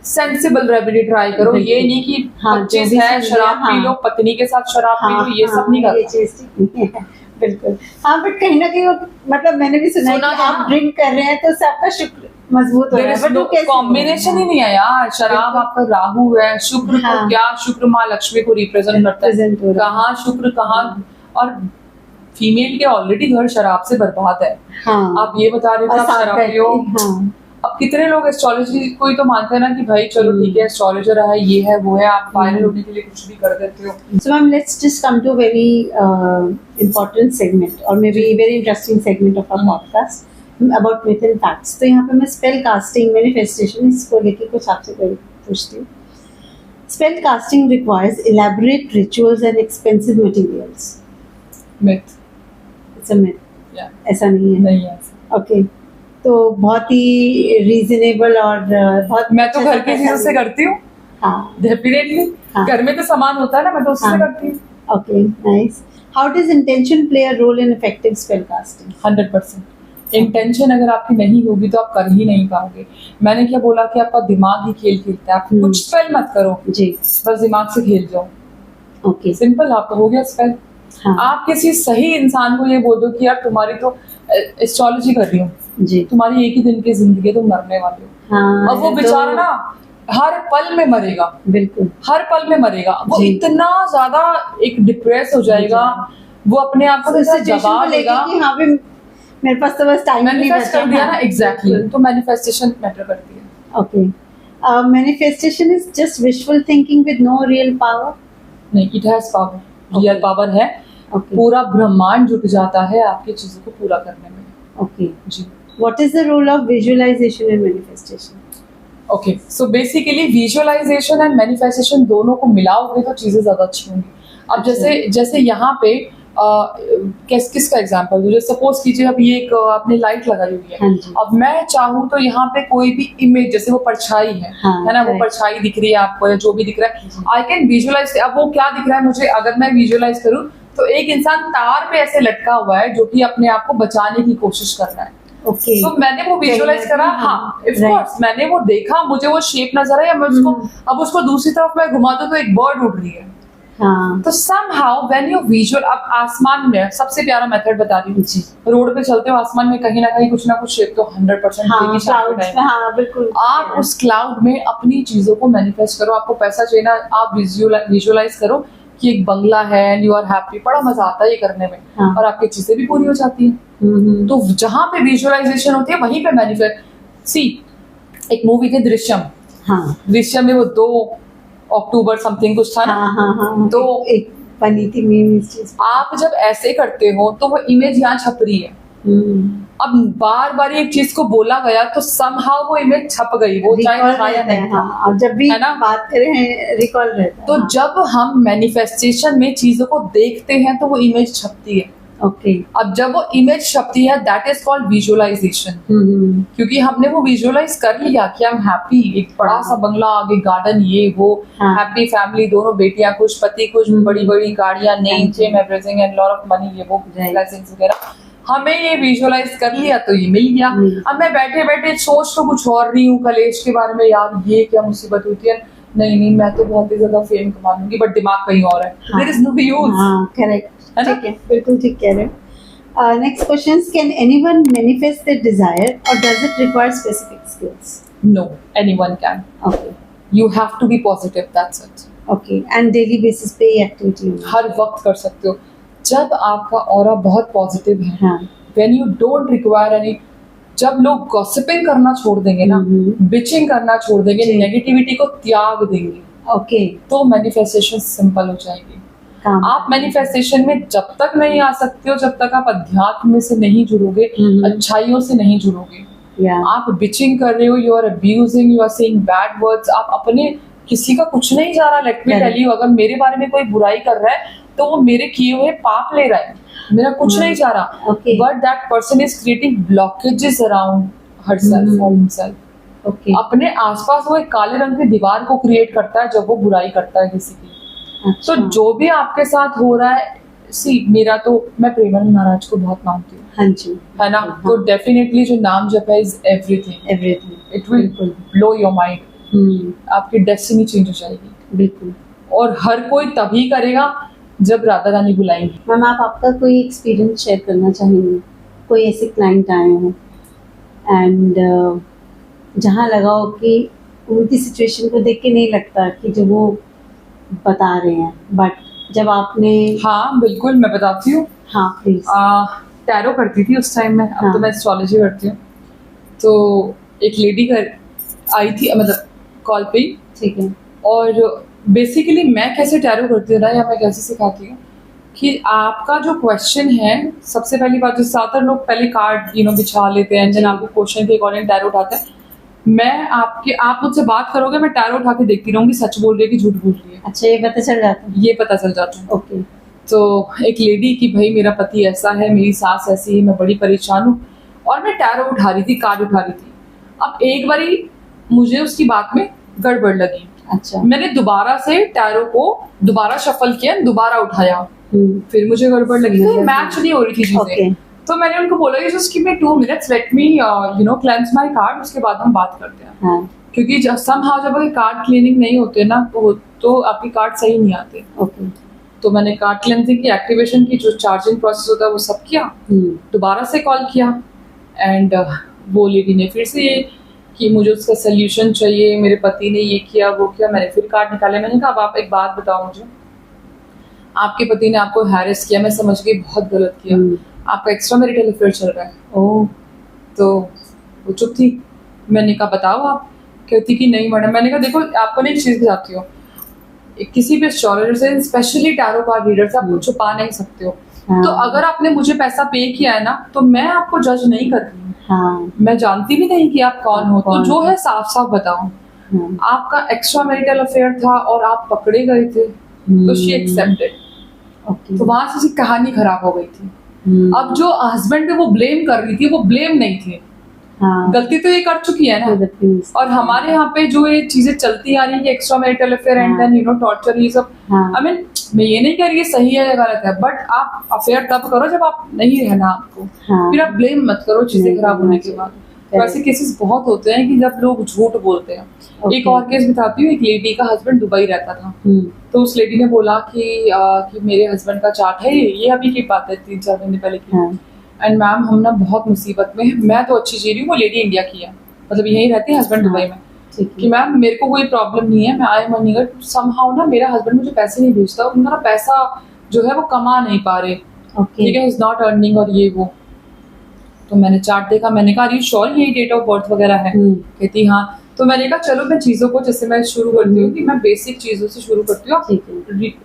Sensible remedy try करो, ये नहीं कि 25 है शराब पी लो, पत्नी के साथ शराब पी लो, ये सब नहीं करना। बिल्कुल। हाँ, बट कहीं ना कहीं मतलब मैंने भी सुना है कि आप ड्रिंक कर रहे हैं तो सबका शुक्र मजबूत हो रहा है, बट वो कैसे कॉम्बिनेशन ही नहीं है यार। शराब आपका राहु है, शुक्र को क्या, शुक्र माँ लक्ष्मी को रिप्रेजेंट करता है, कहाँ शुक्र कहाँ, और फीमेल के ऑलरेडी घर शराब से बर्बाद है। हाँ। आप ये बता रहे थे आप शराब पियो। हाँ। अब कितने लोग एस्ट्रोलॉजी को ही तो मानते हैं ना कि भाई चलो ठीक है, एस्ट्रोलॉजर है, ये है वो है, आप वायरल होने के लिए कुछ भी कर देते हो। So ma'am, let's just come to a very important segment or maybe very interesting segment of our podcast about myth and facts. तो यहाँ पे मैं स्पेल कास्टिंग, मैनिफेस्टेशन, इसको लेके कुछ आपसे पूछती हूँ। Spell casting requires elaborate rituals and expensive materials. Myth. It's a myth. Yeah. ऐसा नहीं है? नहीं है। Okay. तो बहुत ही रीजनेबल और बहुत, मैं तो घर की चीजों से करती हूँ। हाँ, डेफिनेटली। हाँ। घर में तो सामान होता है ना, मैं तो उससे करती हूँ। Okay, nice. How does intention play a role in effective spell casting? 100%। Intention अगर आपकी नहीं होगी तो आप कर ही नहीं पाओगे। मैंने क्या बोला कि आपका दिमाग ही खेल खेलता है। आप कुछ स्पेल मत करो जी, बस दिमाग से खेल जाओ। ओके, सिंपल, आपका हो गया स्पेल। हाँ। आप किसी सही इंसान को ये बोल दो कि यार तुम्हारी तो एस्ट्रोलॉजी कर रही हूँ जी, तुम्हारी एक ही दिन की जिंदगी है, तुम मरने वाले हो। हाँ, और वो बेचारा ना हर पल में मरेगा। बिल्कुल, हर पल में मरेगा। वो इतना ज्यादा एक डिप्रेस हो जाएगा, वो अपने आप को दबा लेगा कि हाँ भी मेरे पास तो बस टाइम नहीं बचा कर दिया ना। एग्जैक्टली। तो मैनिफेस्टेशन मैटर करती है। Okay, manifestation is just wishful thinking with no real power? नहीं, it has power, real power है। पूरा ब्रह्मांड जुट जाता है आपकी चीजों को पूरा करने में। ओके जी। What is the role of visualization and manifestation? Okay, so basically visualization and manifestation दोनों को मिलाओगे तो चीजें ज्यादा अच्छी होंगी। अब जैसे यहाँ पे किसका एग्जांपल दूं? सपोज कीजिए अब ये एक आपने लाइट लगाई हुई है। अब मैं चाहूँ तो यहाँ पे कोई भी इमेज, जैसे वो परछाई है ना, वो परछाई दिख रही है आपको या जो भी दिख रहा है, आई कैन विजुअलाइज। अब वो क्या दिख रहा है मुझे, अगर मैं विजुअलाइज करूँ तो एक इंसान तार पे ऐसे लटका हुआ है जो कि अपने आप को बचाने की कोशिश कर रहा है। ओके, तो मैंने वो विजुअलाइज करा। हाँ, ऑफ कोर्स मैंने वो देखा, मुझे वो शेप नजर आया, मैं उसको अब उसको दूसरी तरफ मैं घुमा दूं तो एक बर्ड उड़ रही है। हाँ। तो somehow when you visual, अब आसमान में सबसे प्यारा मेथड बता रही हूँ, रोड पे चलते हो आसमान में कहीं ना कहीं कुछ ना कुछ शेप तो 100% हाँ, बिल्कुल। आप उस क्लाउड में अपनी चीजों को मैनिफेस्ट करो। आपको पैसा चाहिए ना, आप विजुअलाइज करो कि एक बंगला है एंड यू आर हैप्पी। बड़ा मजा आता है ये करने में। हाँ। और आपकी चीजें भी पूरी हो जाती हैं। तो जहां पे विजुअलाइजेशन होती है वहीं पे मैनिफेस्ट। सी, एक मूवी थी दृश्यम। हाँ। दृश्यम में वो 2 अक्टूबर समथिंग कुछ था ना। हाँ। तो एक बनी थी मीम इस चीज। आप जब ऐसे करते हो तो वो इमेज यहाँ छप रही है। अब बार बार एक चीज को बोला गया तो somehow वो इमेज छप गई, वो चाहे था या नहीं था। और जब भी बात करें रिकॉल रहता है। तो जब हम मैनिफेस्टेशन में चीजों को देखते हैं तो वो इमेज छपती है। ओके। अब जब वो इमेज छपती है दैट इज कॉल्ड विजुअलाइजेशन, क्योंकि हमने वो विजुअलाइज कर लिया कि आई एम हैप्पी, एक बड़ा सा बंगला, आगे गार्डन, ये वो, हैप्पी फैमिली, दोनों बेटियां खुश, पति खुश, बड़ी बड़ी गाड़ियां, नेम चेम, everything and lot of money, ये वो ब्लेसिंग्स वगैरह, हमें ये विजुअलाइज कर लिया तो ये मिल गया। अब मैं बैठे बैठे सोच तो कुछ और रही हूँ कलेश के बारे में, यार ये क्या मुसीबत होती है, नहीं मैं तो बहुत ही ज्यादा फेम कमा लूंगी, बट दिमाग कहीं और है। There is no use. Correct, ठीक है, बिल्कुल ठीक कह रहे हो। Next question, can anyone manifest their desire और does it require specific skills? No, anyone can. Okay, you have to be positive, that's it. Okay, and daily basis पे ये एक्टिविटी हर वक्त कर सकते हो जब आपका ऑरा बहुत पॉजिटिव है। हाँ, when you don't require any, जब लोग गॉसिपिंग करना छोड़ देंगे ना, बिचिंग करना छोड़ देंगे, नेगेटिविटी को त्याग देंगे, ओके, तो मैनिफेस्टेशन सिंपल हो जाएगी। आप मैनिफेस्टेशन में जब तक नहीं आ सकते हो जब तक आप अध्यात्म में से नहीं जुड़ोगे, अच्छाइयों से नहीं जुड़ोगे। आप बिचिंग कर रहे हो, you are abusing, you are saying bad words, आप अपने, किसी का कुछ नहीं जा रहा। लेट मी टेल यू, अगर मेरे बारे में कोई बुराई कर रहा है तो वो मेरे किए हुए पाप ले रहा है, मेरा कुछ नहीं जा रहा, but that person is creating blockages around herself और हिमसेल्फ। अपने आसपास वो एक काले रंग की दीवार को क्रिएट करता है जब वो बुराई करता है किसी की। तो जो भी आपके साथ हो रहा है, मेरा तो, मैं प्रेमानंद महाराज को बहुत मानती हूँ, हाँ जी, है ना, तो डेफिनेटली जो नाम जप है is everything, it will blow your mind, आपकी डेस्टिनी चेंज हो जाएगी। बिल्कुल। और हर कोई तभी करेगा जब राधा रानी बुलाएंगी। मैम, आप आपका कोई एक्सपीरियंस शेयर करना चाहेंगे? कोई ऐसे क्लाइंट आए हों एंड जहाँ लगा हो कि उनकी सिचुएशन को देख के नहीं लगता कि जो वो बता रहे हैं, बट जब आपने, हाँ बिल्कुल, मैं बताती हूँ। हाँ प्लीज। टैरो करती थी उस टाइम में, अब तो मैं एस्ट्रोलॉजी करती हूँ। तो एक लेडी घर आई थी, मतलब कॉल पे, ठीक है, और बेसिकली मैं कैसे टैरो करती हूँ ना, या मैं कैसे सिखाती हूँ कि आपका जो क्वेश्चन है, सबसे पहली बात, जो ज्यादातर लोग पहले कार्ड बिछा लेते हैं, देन आपको क्वेश्चन के अकॉर्डिंग टैरो उठाते हैं। मैं आप मुझसे बात करोगे, मैं टैरो उठा के देखती रहूंगी, सच बोल रही है कि झूठ बोल रही है। अच्छा, ये पता चल जाता है? ये पता चल जाता है। ओके। तो एक लेडी की, भाई मेरा पति ऐसा है, मेरी सास ऐसी है, मैं बड़ी परेशान हूँ, और मैं टैरो उठा रही थी, कार्ड उठा रही थी। अब एक बारी मुझे उसकी बात में गड़बड़ लगी। अच्छा। मैंने दोबारा से टैरो को दोबारा शफल किया, दोबारा उठाया, फिर मुझे गड़बड़ लगी, मैच नहीं हो रही थी चीजें। तो मैंने उनको बोला कि just give me 2 minutes, let me cleanse my card, उसके बाद हम बात करते हैं। हाँ। क्योंकि समहाउ जब कार्ड क्लीनिंग नहीं होते ना, तो आपके कार्ड सही नहीं आते। ओके। तो मैंने कार्ड क्लेंजिंग की, एक्टिवेशन की, जो चार्जिंग प्रोसेस होता है वो सब किया, दोबारा से कॉल किया, एंड वो लेडी ने फिर से कि मुझे उसका सोल्यूशन चाहिए, मेरे पति ने ये किया वो किया। मैंने फिर कार्ड निकाले, मैंने कहा अब आप एक बात बताओ मुझे, आपके पति ने आपको हैरेस किया, मैं समझ गई बहुत गलत किया, आपका एक्स्ट्रा मैरिटल अफेयर चल रहा है। ओह। तो वो चुप थी। मैंने कहा बताओ आप। कहती कि नहीं मैडम। मैंने कहा देखो, आपको ना एक चीज बताती हूँ, किसी भी एस्ट्रोलॉजर से, स्पेशली टैरो कार्ड रीडर से, आप कुछ छुपा नहीं सकते हो। तो अगर आपने मुझे पैसा पे किया है ना, तो मैं आपको जज नहीं कर रही हूँ, मैं जानती भी नहीं कि आप कौन हो, तो जो है साफ साफ बताओ। आपका एक्स्ट्रा मैरिटल अफेयर था और आप पकड़े गए थे, तो शी एक्सेप्टेड। तो वहां से कहानी खराब हो गई थी। अब जो हस्बैंड पे वो ब्लेम कर रही थी, वो ब्लेम नहीं थी, गलती तो ये कर चुकी है ना। और हमारे यहाँ पे जो ये चीजें चलती आ रही है, extra marital affair and then torture, ये सब, आई मीन मैं ये नहीं कह रही सही है या गलत है, बट आप अफेयर तब करो जब आप नहीं रहना आपको, फिर आप ब्लेम मत करो चीजें खराब होने के बाद। तो ऐसे केसेस बहुत होते हैं कि जब लोग झूठ बोलते हैं। एक और केस बताती हूँ, एक लेडी का हस्बैंड दुबई रहता था, तो उस लेडी ने बोला कि मेरे हस्बैंड का चार्ट है, ये अभी की बात है 3-4 महीने पहले की, एंड मैम हम ना बहुत मुसीबत में है, मैं तो अच्छी जी रही हूँ, वो लेडी इंडिया की है, मतलब यहीं रहती है, हस्बैंड दुबई में, कि मैम मेरे को कोई प्रॉब्लम नहीं है, मैं आई एम अर्निंग, समहाउ ना मेरा हस्बैंड मुझे पैसे नहीं भेजता, उनका पैसा जो है वो कमा नहीं पा रहे, ठीक है, इज नॉट अर्निंग और ये वो। तो मैंने चार्ट देखा, मैंने कहा यू श्योर यही डेट ऑफ बर्थ वगैरह है? कहती हाँ। तो मैंने कहा चलो मैं चीजों को, जैसे मैं शुरू करती हूँ कि मैं बेसिक चीजों से शुरू करती हूँ, आप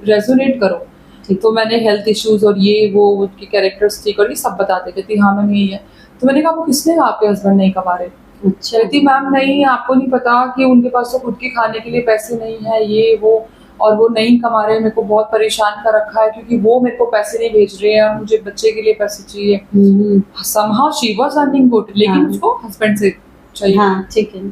रेजोनेट करो। तो मैंने हेल्थ इश्यूज और ये वो उनकी कैरेक्टरिस्टिक और ये सब बताते, कहती हाँ मैम यही है। तो मैंने कहा वो किसने कहा आपके हस्बैंड नहीं कमा रहे? कहती मैम नहीं, आपको नहीं पता कि उनके पास तो खुद के खाने के लिए पैसे नहीं है, ये वो, और वो नहीं कमा रहे, मेरे को बहुत परेशान कर रखा है क्योंकि वो मेरे को पैसे नहीं भेज रहे हैं, मुझे बच्चे के लिए पैसे चाहिए। somehow she was earning good, लेकिन उसको हस्बैंड से चाहिए। हाँ, ठीक है।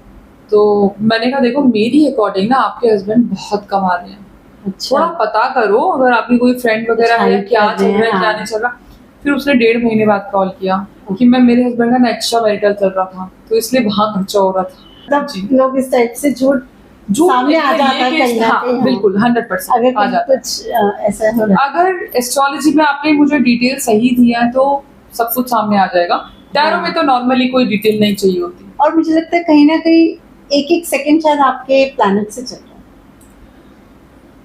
तो मैंने कहा देखो मेरी अकॉर्डिंग ना आपके हस्बैड बहुत कमा रहे हैं, अच्छा, थोड़ा पता करो अगर आपकी कोई फ्रेंड वगैरह है क्या चल रहा है क्या नहीं चल रहा। फिर उसने 1.5 महीने बाद कॉल किया कि मैं मेरे हस्बैंड का एक्स्ट्रा मैरिटल चल रहा था तो इसलिए वहां खर्चा हो रहा था। तब लोग इस टाइप से झूठ सामने आ जाता है कहीं ना कहीं। बिल्कुल 100% आ जाता है। कुछ ऐसा हो रहा है। अगर एस्ट्रोलॉजी में आपने मुझे डिटेल सही दिया है तो सब कुछ सामने आ जाएगा। टैरो में तो नॉर्मली कोई डिटेल नहीं चाहिए होती। और मुझे लगता है कहीं ना कहीं एक सेकंड शायद आपके प्लैनेट से चल रहा है,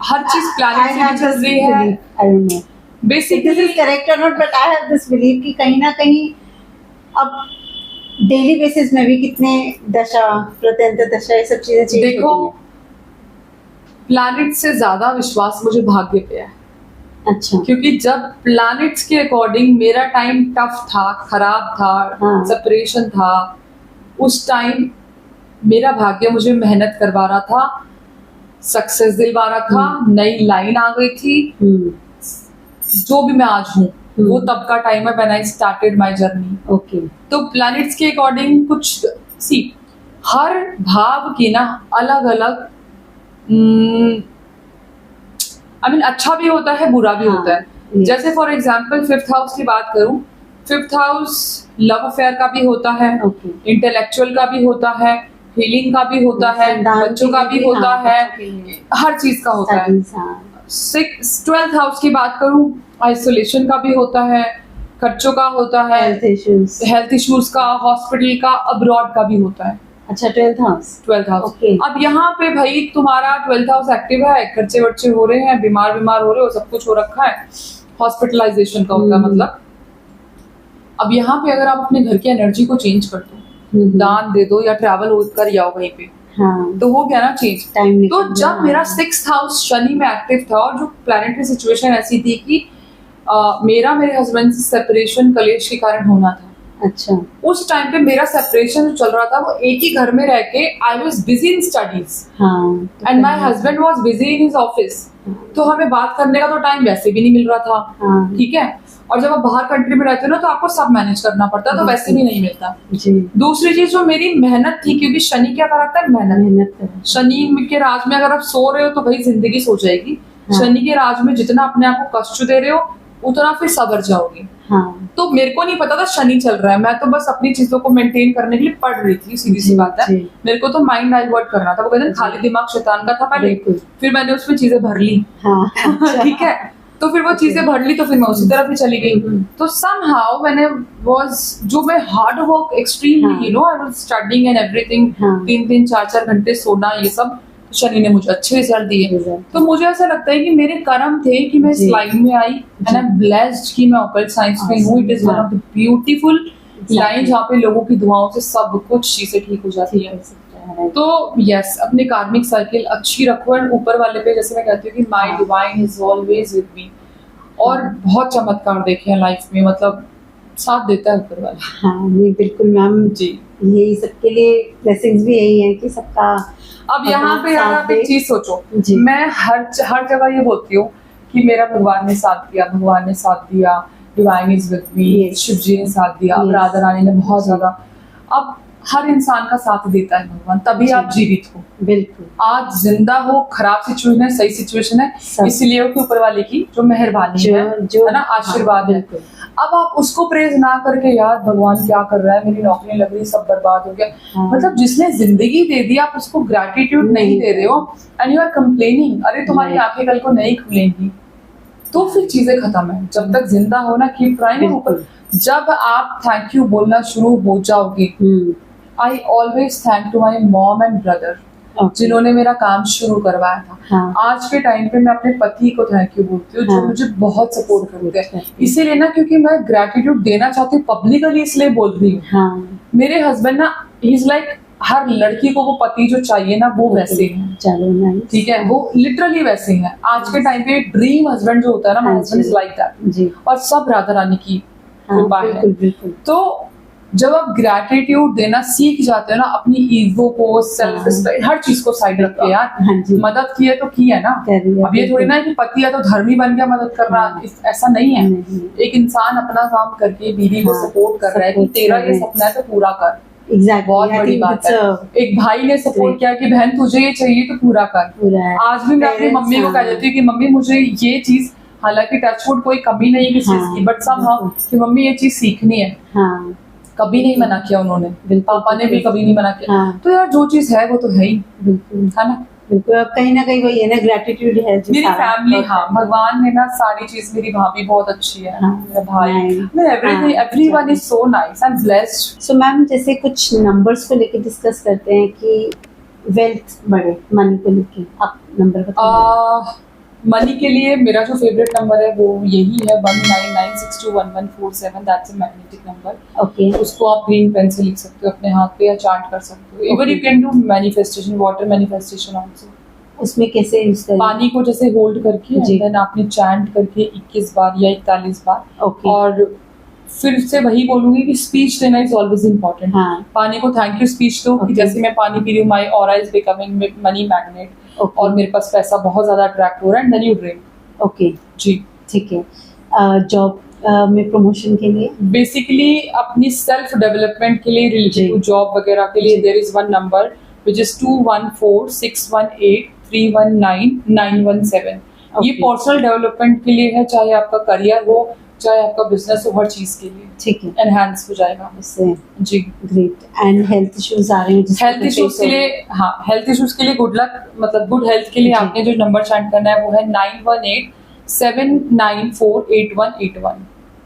हर चीज प्लैनेट से चल रही है। I don't know basically this is correct और not, but I have this believe कि कहीं ना कहीं अब डेली बेसिस में भी कितने दशा प्रत्यंत दशा ये सब चीजें चेंज देखो होती प्लैनेट से ज्यादा विश्वास मुझे भाग्य पे है। हैं। अच्छा, क्योंकि जब प्लैनेट्स के अकॉर्डिंग मेरा टाइम टफ था, खराब था, हाँ। सेपरेशन था, उस टाइम मेरा भाग्य मुझे मेहनत करवा रहा था, सक्सेस दिलवा रहा था, नई लाइन आ गई थी। जो भी मैं आज हूँ वो तब का टाइम है when I started my journey. Okay, तो प्लैनेट्स के अकॉर्डिंग कुछ सी हर भाव की ना अलग अलग आई मीन अच्छा भी होता है बुरा भी होता है। जैसे फॉर एग्जाम्पल 5th हाउस की बात करूं, 5th हाउस लव अफेयर का भी होता है, इंटेलेक्चुअल का भी होता है, हीलिंग का भी होता है, बच्चों का भी होता है, हर चीज का होता है। 12th हाउस की बात करूं, आइसोलेशन का भी होता है, खर्चों का होता है, हेल्थ इश्यूज का, हॉस्पिटल का, अब्रॉड का भी होता है। अच्छा, 12th हाउस। Okay. अब यहाँ पे भाई तुम्हारा 12th हाउस एक्टिव है, खर्चे वर्चे हो रहे हैं, बीमार हो रहे हो, सब कुछ हो रखा है, हॉस्पिटलाइजेशन का होता है मतलब। अब यहाँ पे अगर आप अपने घर की एनर्जी को चेंज कर दो, दान दे दो या ट्रैवल कर जाओ वहीं पे, हाँ, तो वो क्या ना चेंज। टाइम तो जब मेरा 6th हाउस शनि में एक्टिव था और जो प्लैनेटरी सिचुएशन ऐसी थी कि मेरा मेरे हस्बैंड से सेपरेशन कलेश के कारण होना था। अच्छा, उस टाइम पे मेरा सेपरेशन जो चल रहा था वो एक ही घर में रह के I was busy in studies and my husband was busy in his office. तो हमें बात करने का तो टाइम वैसे भी नहीं मिल रहा था, ठीक है। और जब आप बाहर कंट्री में रहते हो ना तो आपको सब मैनेज करना पड़ता है, तो वैसे भी नहीं मिलता जी। दूसरी चीज जो मेरी मेहनत थी, क्योंकि शनि क्या कराता है, मेहनत। शनि के राज में अगर आप सो रहे हो तो भाई जिंदगी सो जाएगी। शनि के राज में जितना अपने आप को कष्ट दे रहे हो उतना फिर सबर जाओगे। तो मेरे को नहीं पता था शनि चल रहा है, मैं तो बस अपनी चीजों को मेंटेन करने के लिए पढ़ रही थी, सीधी सी बात है। मेरे को तो माइंड डाइवर्ट करना था, वो कहते हैं खाली दिमाग शैतान का था पहले, फिर मैंने उसमें चीजें भर ली, ठीक है। तो फिर वो चीजें भर ली तो फिर मैं उसी तरफ ही चली गई। तो समहाउ मैंने जो मैं hard work extremely, you know, I was studying and everything, 3-3 4-4 घंटे सोना, ये सब शनि ने मुझे अच्छे रिजल्ट दिए। तो मुझे ऐसा लगता है कि मेरे कर्म थे कि मैं इस लाइन में आई एंड आई एम ब्लेस्ड कि मैं ओकल्ट साइंस में हूँ। It is one of the beautiful line जहाँ पे लोगों की दुआओं से सब कुछ चीजें ठीक हो जाती है। तो यस, अपने कार्मिक सर्किल अच्छी रखो एंड ऊपर वाले पे, जैसे मैं कहती हूँ कि my divine is always with मी। और बहुत चमत्कार देखे हैं लाइफ में, मतलब साथ देता है ऊपर वाला। हाँ, ये बिल्कुल मैम जी, यही सबके लिए ब्लेसिंग्स भी यही है कि सबका। अब यहाँ पे आप एक चीज सोचो, मैं हर जगह ये बोलती हूँ कि मेरा भगवान ने साथ दिया, भगवान ने साथ दिया, divine is with me, Shiv ji ने साथ दिया, अब राधा रानी ने बहुत ज्यादा। अब हर इंसान का साथ देता है भगवान, तभी आप जीवित हो। बिल्कुल, आज जिंदा हो, खराब सिचुएशन है, सही सिचुएशन है, इसलिए ऊपर वाले की जो मेहरबानी है ना, आशीर्वाद है। अब आप उसको प्रेज ना करके यार भगवान क्या कर रहा है, मेरी नौकरी लग रही, सब बर्बाद हो गया, मतलब जिसने जिंदगी दे दी आप उसको ग्रेटिट्यूड नहीं दे रहे हो एंड यू आर कंप्लेनिंग, अरे तुम्हारी आंखें कल को नहीं खुलेंगी, तो फिर चीजें खत्म है। जब तक जिंदा हो ना, कीप ट्राइंग। ऊपर जब आप थैंक यू बोलना शुरू हो जाओगे, I always thank to my mom and brother जिन्होंने मेरा काम शुरू करवाया था। आज के टाइम पे मैं अपने पति को थैंक यू बोलती हूँ, जो मुझे बहुत सपोर्ट करते हैं। इसीलिए ना, क्योंकि मैं ग्रेटिट्यूड देना चाहती हूँ पब्लिकली, इसलिए बोल रही हूँ। मेरे हस्बैंड ना, ही इज लाइक, हर लड़की को वो पति जो चाहिए ना वो वैसे हैं, चलो ठीक है, वो लिटरली वैसे हैं। आज के टाइम पे ड्रीम हस्बैंड जो होता है ना, my husband is like that. और सब राधा रानी की कृपा है। तो जब आप ग्रैटिट्यूड देना सीख जाते हो ना, अपनी ईगो को, सेल्फ रिस्पेक्ट, हर चीज को साइड रख के, यार हाँ जी। मदद की है तो की है ना। अब ये थोड़ी ना है कि पति है तो धर्मी बन गया मदद कर रहा, ऐसा नहीं है। एक इंसान अपना काम करके बीवी को सपोर्ट कर रहा है कि तेरा ये सपना है तो पूरा कर। बहुत बड़ी बात है। एक भाई ने सपोर्ट किया कि बहन तुझे ये चाहिए तो पूरा कर। आज भी मैं अपनी मम्मी को कह देती हूँ कि मम्मी मुझे ये चीज, हालांकि टचवुड कोई कमी नहीं है किसी चीज की, बट समहाउ कि मम्मी ये चीज सीखनी है। कभी नहीं मना किया उन्होंने, पापा ने भी कभी नहीं मना किया। तो यार जो चीज है वो तो है ही, बिल्कुल है ना। बिल्कुल, अब कहीं ना कहीं वो ये ना ग्रेटिट्यूड है जो मेरी फैमिली, हाँ भगवान ने ना सारी चीज, मेरी भाभी बहुत अच्छी है, मेरा भाई, everything, everyone is so nice, I am blessed. So ma'am, जैसे कुछ नंबर्स को लेके डिस्कस करते हैं कि वेल्थ बढ़े, मनी को लेके आप नंबर बताइए। मनी के लिए मेरा जो फेवरेट नंबर है वो यही है 1996211147, that's a magnetic number. Okay, उसको आप ग्रीन पेन से लिख सकते हो अपने हाथ पे या चार्ट कर सकते हो। Even you can do manifestation, water manifestation also. उसमें कैसे यूज करें? पानी को जैसे होल्ड करके देन आपने चैंट करके 21 बार या 41 बार, और फिर से वही बोलूंगी कि स्पीच देना इज ऑलवेज इम्पोर्टेंट। पानी को थैंक यू स्पीच दो कि जैसे मैं पानी पी रही हूँ, my aura is becoming money magnet, और मेरे पास पैसा बहुत ज्यादा अट्रैक्ट हो रहा है, and then you drink. Okay जी, ठीक है। जॉब में प्रमोशन के लिए बेसिकली अपनी सेल्फ डेवलपमेंट के लिए, रिलेटेड टू जॉब वगैरह के लिए, there is one number which is 214618319917। ये पर्सनल डेवलपमेंट के लिए है, चाहे आपका करियर हो, चाहे आपका बिजनेस हो, हर चीज के लिए ठीक है, एनहांस हो जाएगा इससे। जी, ग्रेट। एंड हेल्थ इश्यूज आ रहे हैं, हेल्थ इश्यूज के लिए, हाँ हेल्थ इश्यूज के लिए गुड लक, मतलब गुड हेल्थ के लिए आपने जो नंबर चैंट करना है वो है 9187948181।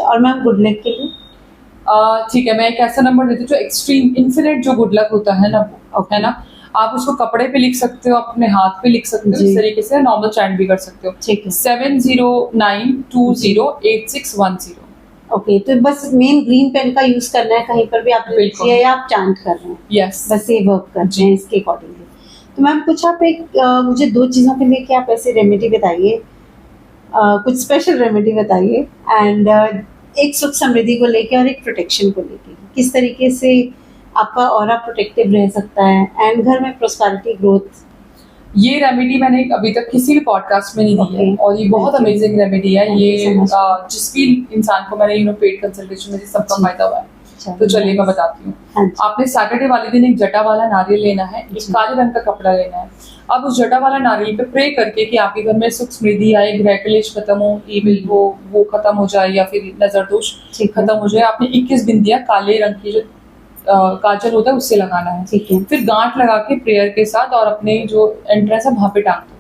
और मैम गुड लक के लिए ठीक है, मैं एक ऐसा नंबर देती हूँ जो एक्सट्रीम इन्फिनिट जो गुड लक होता है ना, वो है ना, आप उसको कपड़े पे लिख सकते हो, अपने हाथ पे लिख सकते हो, इस तरीके से नॉर्मल चैंट भी कर सकते हो। 7092086610। ओके, तो बस मेन ग्रीन पेन का यूज करना है, कहीं पर भी आप लिखिए या आप चैंट कर रहे हैं, यस, बस ये वर्क करते हैं इसके अकॉर्डिंगली। तो मैम कुछ आप एक मुझे दो चीजों के लिए क्या आप ऐसे रेमेडी बताइए, कुछ स्पेशल रेमेडी बताइए, एंड एक सुख समृद्धि को लेके और एक प्रोटेक्शन को लेके, किस तरीके से आपका ऑरा प्रोटेक्टिव रह सकता है एंड घर में प्रोस्पेरिटी ग्रोथ। ये रेमेडी मैंने अभी तक किसी भी पॉडकास्ट में नहीं दी है, और ये बहुत अमेजिंग रेमेडी है। ये जिस भी इंसान को मैंने पेड कंसल्टेशन में सबका फायदा हुआ है। तो चलिए मैं बताती हूँ। आपने सैटरडे वाले दिन एक जटा वाला नारियल लेना है, एक काले रंग का कपड़ा लेना है। अब उस जटा वाला नारियल पे प्रे करके कि आपके घर में सुख समृद्धि आए, ग्रह क्लेश खत्म हो, ईविल हो वो खत्म हो जाए, या फिर नजर दोष खत्म हो जाए, आपने 21 बिंदियां काले रंग की जो काजल होता है उससे लगाना है। ठीक है, फिर गांठ लगा के प्रेयर के साथ और अपने जो एंट्रेंस है वहां पे टांग दो।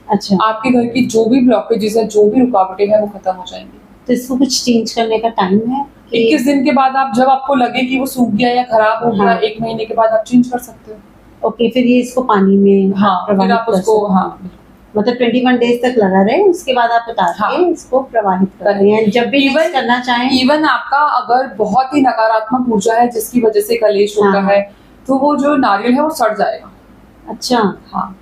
अच्छा, आपके घर की जो भी ब्लॉकेजेस है, जो भी रुकावटें हैं, वो खत्म हो जाएंगी। तो इसको कुछ चेंज करने का टाइम है? 21 दिन के बाद आप, जब आपको लगे कि वो सूख गया या खराब हो गया, 1 महीने के बाद आप चेंज कर सकते हो। ओके, फिर ये इसको पानी में फिर आप उसको मतलब 21 डेज तक लगा रहे, उसके बाद आप उतार के इसको प्रवाहित कर रहे हैं जब भी यूज करना चाहें। इवन आपका अगर बहुत ही नकारात्मक ऊर्जा है जिसकी वजह से कलेश होता है, तो वो जो नारियल है वो सड़ जाएगा। अच्छा, हाँ,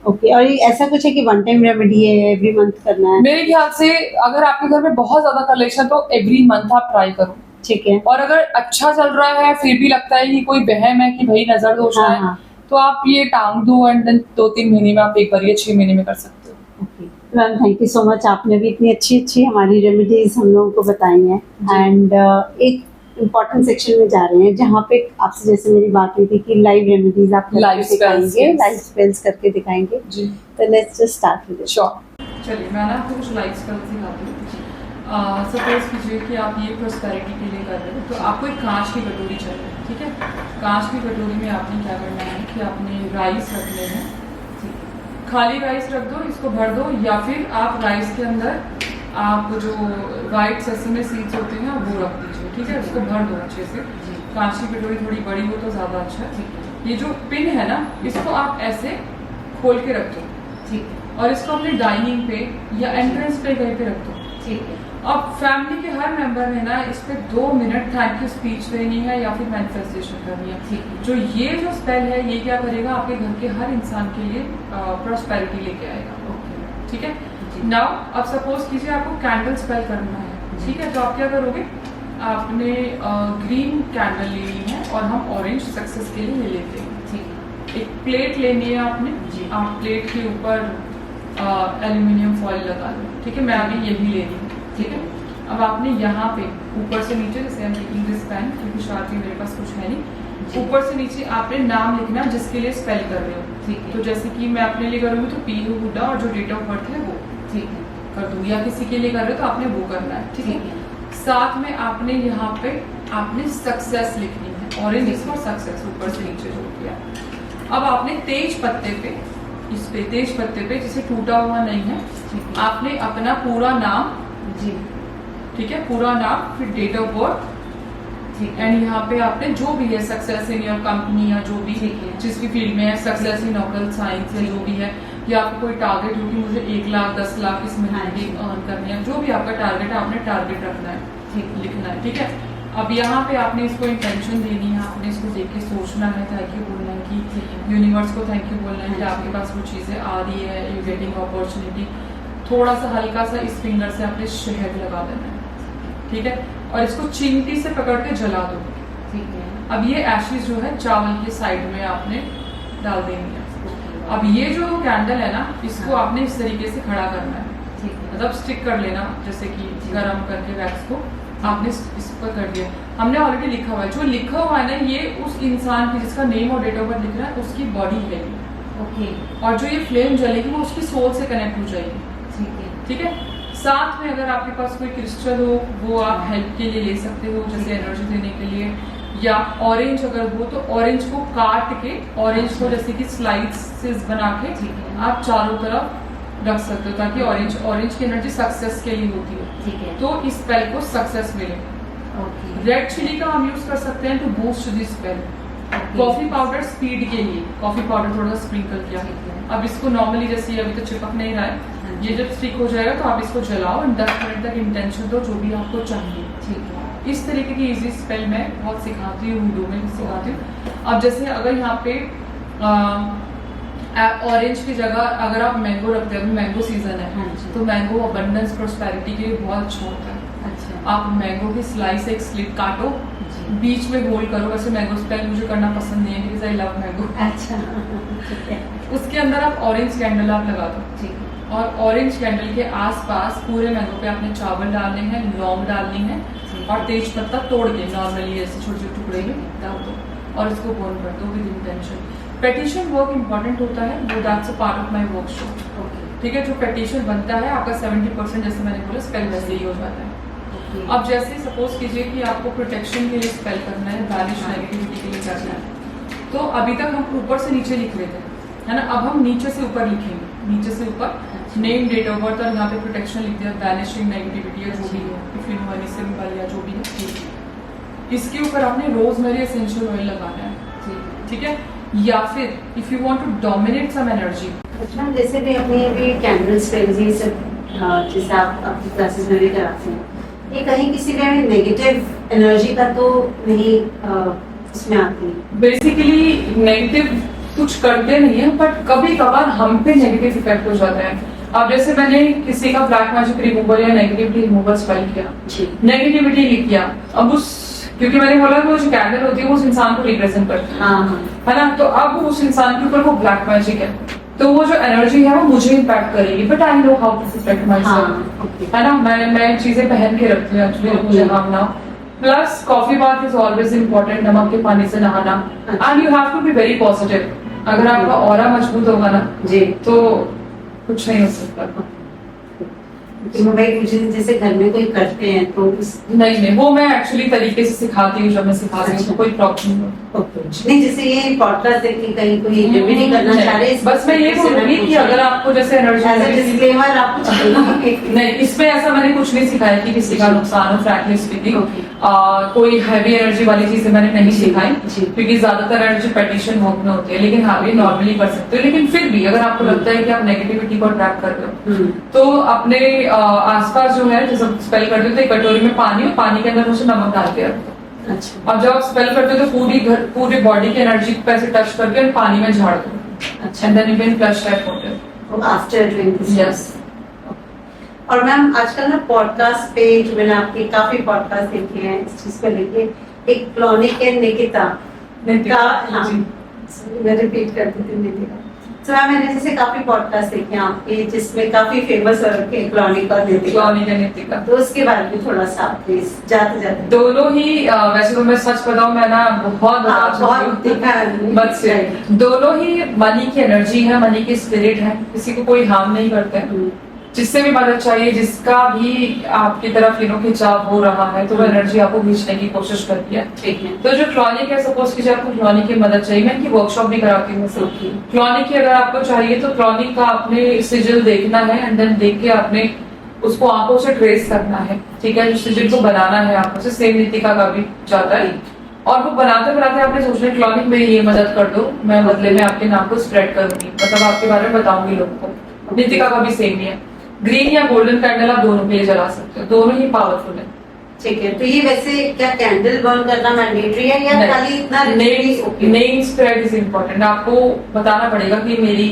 ओके। और ऐसा कुछ है कि वन टाइम रेमेडी है, एवरी मंथ करना है? मेरे ख्याल से अगर आपके घर में बहुत ज्यादा कलेश है तो एवरी मंथ आप ट्राई करो। ठीक है, और अगर अच्छा चल रहा है फिर भी लगता है कि कोई वहम है कि भाई नजर दोष है, तो आप ये टांग दो, एंड देन 2-3 महीने में आप एक बार, या 6 महीने में कर सकते हो। Okay ma'am, thank you so much, आपने भी इतनी अच्छी हमारी रेमेडीज हम लोगों को बताई हैं। एंड एक इम्पोर्टेंट सेक्शन में जा रहे हैं जहाँ पे आपसे जैसे मेरी बात हुई थी कि लाइव रेमेडीज आप लाइव दिखाएंगे, लाइव स्पेल्स करके दिखाएंगे जी। तो let's just start with it. Sure, चलिए मैं ना आपको कुछ लाइव स्पेल्स दिखाती हूँ। सपोज कीजिए कि आप ये प्रोस्पेरिटी के लिए कर रहे हो, तो आपको एक कांच की कटोरी चाहिए। ठीक है, कांच की कटोरी में आपने क्या करना है कि आपने राइस रखने हैं। खाली राइस रख दो, इसको भर दो, या फिर आप राइस के अंदर आप जो वाइट सेसमे सीड्स होते हैं वो रख दीजिए। ठीक है, उसको भर दो अच्छे से। कांच की कटोरी थोड़ी बड़ी हो तो ज़्यादा अच्छा है। ये जो पिन है ना, इसको आप ऐसे खोल के रख दो। ठीक है, और इसको अपने डाइनिंग पे या एंट्रेंस पे कहीं पे रख दो। ठीक है, अब फैमिली के हर मेंबर ने ना इस पे 2 मिनट थैंक यू स्पीच देनी है या फिर मैनिफेस्टेशन करनी है। ठीक है, जो ये जो स्पेल है ये क्या करेगा, आपके घर के हर इंसान के लिए प्रॉस्पेरिटी लेके आएगा। ठीक है, नाउ अब सपोज कीजिए आपको कैंडल स्पेल करना है। ठीक है, तो आप क्या करोगे, आपने ग्रीन कैंडल लेनी है और हम ऑरेंज सक्सेस के लिए ले लेते हैं। ठीक है। एक प्लेट लेनी है आपने जी। आप प्लेट के ऊपर एल्यूमिनियम फॉइल लगा लो। ठीक है, मैं अभी यही ले रही हूँ। ठीक है, अब आपने यहाँ पे ऊपर से नीचे, जैसे हम टेकिंग दिस पेन क्योंकि शार्पी मेरे पास कुछ है नहीं, ऊपर से नीचे आपने नाम लिखना जिसके लिए स्पेल कर रहे हो। ठीक है। तो जैसे कि मैं अपने लिए करूँगी तो पी हुडा और जो डेट ऑफ बर्थ है वो ठीक है। कर दूँ, या किसी के लिए कर रहे हो तो आपने वो करना है। ठीक है, साथ में आपने यहाँ पे आपने सक्सेस लिखनी है, ऑरेंज और सक्सेस ऊपर से नीचे जोड़ दिया। अब आपने तेज पत्ते पे, इस पे तेज पत्ते पे जिसे टूटा हुआ नहीं है, आपने अपना पूरा नाम, जी ठीक है, पूरा नाम, फिर डेट ऑफ बर्थ, ठीक है। एंड यहाँ पे आपने जो भी है सक्सेस इन योर कंपनी या जो भी ठीक है। जिसकी फील्ड में है, सक्सेस इन ऑकल साइंस या जो भी है, या आपको कोई टारगेट हो कि मुझे 1 लाख 10 लाख इस महीने की अर्न करनी है, जो भी आपका टारगेट है आपने टारगेट रखना है, ठीक लिखना है। ठीक है, अब यहाँ पे आपने इसको इंटेंशन देनी है, आपने इसको देख के सोचना है, थैंक यू बोलना है कि यूनिवर्स को थैंक यू बोलना है कि आपके पास वो चीज़ें आ रही है, यू गेटिंग अपॉर्चुनिटी। थोड़ा सा हल्का सा इस फिंगर से आपने शहद लगा देना है। ठीक है, और इसको चिमटी से पकड़ के जला दो। ठीक है। अब ये एशेज जो है चावल के साइड में आपने डाल देंगे। अब ये जो कैंडल है ना, इसको आपने इस तरीके से खड़ा करना है। ठीक है। मतलब स्टिक कर लेना, जैसे कि गरम करके वैक्स को आपने इस पर कर दिया। हमने ऑलरेडी लिखा हुआ है, जो लिखा हुआ है ना ये उस इंसान की जिसका नेम और डेट ऑफ बर्थ लिख रहा है उसकी बॉडी है ये। ओके। और जो ये फ्लेम जलेगी वो उसकी सोल से कनेक्ट हो जाएगी। ठीक है। ठीक है, साथ में अगर आपके पास कोई क्रिस्टल हो वो आप हेल्प के लिए ले सकते हो, जैसे एनर्जी देने के लिए, या ऑरेंज अगर हो तो ऑरेंज को काट के, ऑरेंज को जैसे कि स्लाइसेस बना के ठीक है। आप चारों तरफ रख सकते हो ताकि ऑरेंज की एनर्जी सक्सेस के लिए होती है। ठीक है। तो इस स्पेल को सक्सेस मिले। ओके। रेड चिली का हम यूज कर सकते हैं to boost this spell. Coffee powder speed के लिए, कॉफी पाउडर थोड़ा सा स्प्रिंकल किया। ठीक है। अब इसको नॉर्मली जैसे अभी तो चिपक नहीं रहा है, ये जब स्टिक हो जाएगा तो आप इसको जलाओ और 10 मिनट तक इंटेंशन दो जो भी आपको चाहिए। ठीक है। इस तरीके की इजी स्पेल मैं बहुत सिखाती हूँ, वीडियो में भी सिखाती हूँ। अब जैसे अगर यहाँ पे ऑरेंज की जगह अगर आप मैंगो रखते हैं, अभी मैंगो सीजन है, हाँ जी। तो मैंगो अबंडेंस प्रोस्पेरिटी के लिए बहुत अच्छा होता है। अच्छा। आप मैंगो की स्लाइस एक स्लिट काटो, जी। बीच में होल्ड करो। वैसे मैंगो स्पेल मुझे करना पसंद नहीं है बिकॉज आई लव मैंगो। अच्छा। ठीक है। उसके अंदर आप ऑरेंज कैंडल आप लगा दो, ठीक है। और ऑरेंज कैंडल के आसपास पूरे मैंगो पे आपने चावल डालने हैं, लौंग डालनी है और तेज पत्ता तोड़ के नॉर्मली ऐसे छोटे छोटे टुकड़े में डाल दो और इसको बर्न कर दो with intention. Petition work important होता है, वो that's a part of my workshop. Okay. ठीक है, जो पेटिशन बनता है आपका 70% जैसे मैंने बोला स्पेल वैसे ही हो जाता है। ओके। अब जैसे सपोज कीजिए कि आपको प्रोटेक्शन के लिए स्पेल करना है, बैनिश नेगेटिविटी के लिए करना है, तो अभी तक हम ऊपर से नीचे लिख रहे थे, है ना। अब हम नीचे से ऊपर लिखेंगे, नीचे से ऊपर नेम, डेट ऑफ बर्थ और यहाँ पे प्रोटेक्शन लिख दिया, बैनिशिंग नेगेटिविटी या जो भी है, if you know any symbol या जो भी है। इसके ऊपर आपने रोजमेरी एसेंशियल ऑयल लगाना है। ठीक है, या फिर if you want to dominate some energy. अच्छा, जैसे भी अपनी अभी कैंडल स्पेल्स ये सब जैसे आप अपनी क्लासेस में भी कराते हैं, ये कहीं किसी का नेगेटिव एनर्जी का तो नहीं इसमें आती है? बेसिकली नेगेटिव कुछ करते नहीं है, बट कभी कभार हम पे नेगेटिव इफेक्ट हो जाता है। अब जैसे मैंने किसी का ब्लैक मैजिक रिमूवल या नेगेटिविटी रिमूवल स्पेल किया, नेगेटिविटी लिख किया, अब उस, क्योंकि मैंने बोला वो जो कैंडल होती है वो उस इंसान को रिप्रेजेंट करती है, हाँ। है ना। तो अब उस इंसान के ऊपर वो ब्लैक मैजिक है, तो वो जो एनर्जी है वो मुझे इम्पैक्ट करेगी, but I know how to protect myself, है ना। मैं चीजें पहन के रखती हूँ एक्चुअली, मुझे काम ना। Plus coffee bath is always important, नमक के पानी से नहाना, and you have to be very positive. अगर आपका ऑरा मजबूत होगा ना जी, तो कुछ नहीं हो सकता। तो भाई मुझे जैसे घर में कोई करते हैं तो नहीं, वो मैं एक्चुअली तरीके से सिखाती हूँ, जब मैं सिखाती हूँ तो कोई प्रॉब्लम नहीं होती। नहीं, जैसे ये पॉडकास्ट देख के कहीं कोई रेमेडी करना चाह रहे हैं, बस मैं ये बोलूंगी कि अगर आपको जैसे एनर्जी डिस्क्लेमर आप कुछ नहीं, इसमें ऐसा मैंने कुछ नहीं सिखाया कि किसी का नुकसान हो, फ्रैंकली स्पीकिंग। कोई हैवी एनर्जी वाली चीजें मैंने नहीं सिखाई, क्योंकि ज्यादातर एनर्जी पेटिशन वर्क में होती है, लेकिन हाँ ये नॉर्मली कर सकते हो। लेकिन फिर भी अगर आपको लगता है कि आप नेगेटिविटी को अट्रैक्ट कर रहे हो, तो अपने आसपास जो है, जैसे स्पेल करते हो तो एक कटोरी में पानी, और पानी के अंदर उसे नमक डाल के रखो। अच्छा। अब जब आप स्पेल करते हो तो पूरी बॉडी की एनर्जी को ऐसे टच करके पानी में झाड़ दो। अच्छा। And then you can flush that water after doing this. Yes. और मैम आजकल ना पॉडकास्ट पे जो मैंने आपके काफी पॉडकास्ट देखे हैं इस चीज को लेके, एक क्लोनिक एंड निकिता नितिका, का, हाँ, जी। मैं रिपीट कर देती हूँ निकिता। तो मैम मैंने जैसे काफी पॉडकास्ट देखे हैं आपके जिसमें काफी फेमस है क्लोनिक और निकिता, क्लोनिक एंड नितिका, तो उसके बारे में थोड़ा सा प्लीज जाते जाते। दोनों ही वैसे तो मैं सच बताऊं, मैं ना बहुत बता चुकी बहुत हूँ। देखा है। बट से दोनों ही मनी की एनर्जी है, मनी की स्पिरिट है, किसी को कोई हार्म नहीं करते हैं। जिससे भी मदद चाहिए, जिसका भी आपकी तरफ खिंचाव हो रहा है, तो वो एनर्जी आपको खींचने की कोशिश करती है। ठीक है। तो जो क्लॉनिक है, सपोज कीजिए आपको क्लॉनिक की मदद चाहिए, मैं इनकी वर्कशॉप भी कराती हूँ सबकी। क्लॉनिक की अगर आपको चाहिए तो क्लॉनिक का आपने सिजिल देखना है, एंड देन देख के आपने उसको आंखों से ट्रेस करना है, ठीक है। जो सिजिल को बनाना है आंखों से, सेम नितिका का भी जाता है। और वो बनाते बनाते आपने सोचना है क्लॉनिक में ये मदद कर दो, मैं बदले में आपके नाम को स्प्रेड करूंगी, मतलब आपके बारे में बताऊंगी लोगों को। नितिका का भी सेम ही है। ग्रीन या गोल्डन कैंडल आप दोनों के लिए जला सकते हो, दोनों ही पावरफुल है। ठीक है। तो ये वैसे क्या कैंडल बर्न करना मैंडेटरी है या खाली इतना नेम स्प्रेड इज इम्पोर्टेंट। आपको बताना पड़ेगा कि मेरी,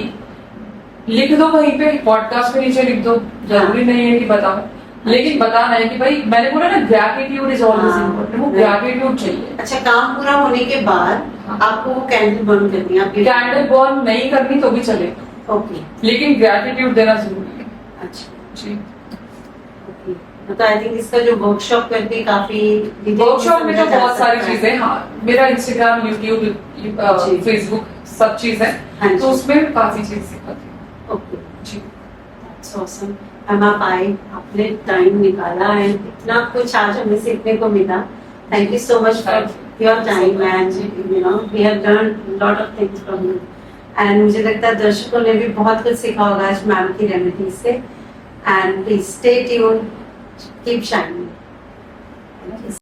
लिख दो वहीं पे, पॉडकास्ट में नीचे लिख दो, जरूरी नहीं है कि बताओ, लेकिन बताना है कि भाई मैंने बोला ना, ग्रैटिट्यूड इज ऑलवेज इम्पोर्टेंट, वो ग्रैटिट्यूड चाहिए। अच्छा, काम पूरा होने के बाद आपको वो कैंडल बर्न करनी है। कैंडल बर्न नहीं करनी तो भी चलेगा, ओके, लेकिन ग्रैटिट्यूड देना जरूरी है। अच्छा जी। ओके। तो आई थिंक इसका जो वर्कशॉप करके काफी वर्कशॉप में तो बहुत सारी चीजें, हाँ, मेरा इंस्टाग्राम, यूट्यूब, फेसबुक सब चीज है, तो उसमें काफी चीज सिखाती हूँ। ओके जी। That's awesome. मैम आप आए, आपने टाइम निकाला है, इतना कुछ आज हमें सीखने को मिला। Thank you so much for your time and you know we have learn lot of things from you. And मुझे लगता है दर्शकों ने भी बहुत कुछ सीखा होगा आज मैम की रेमेडी से। And please stay tuned, keep shining.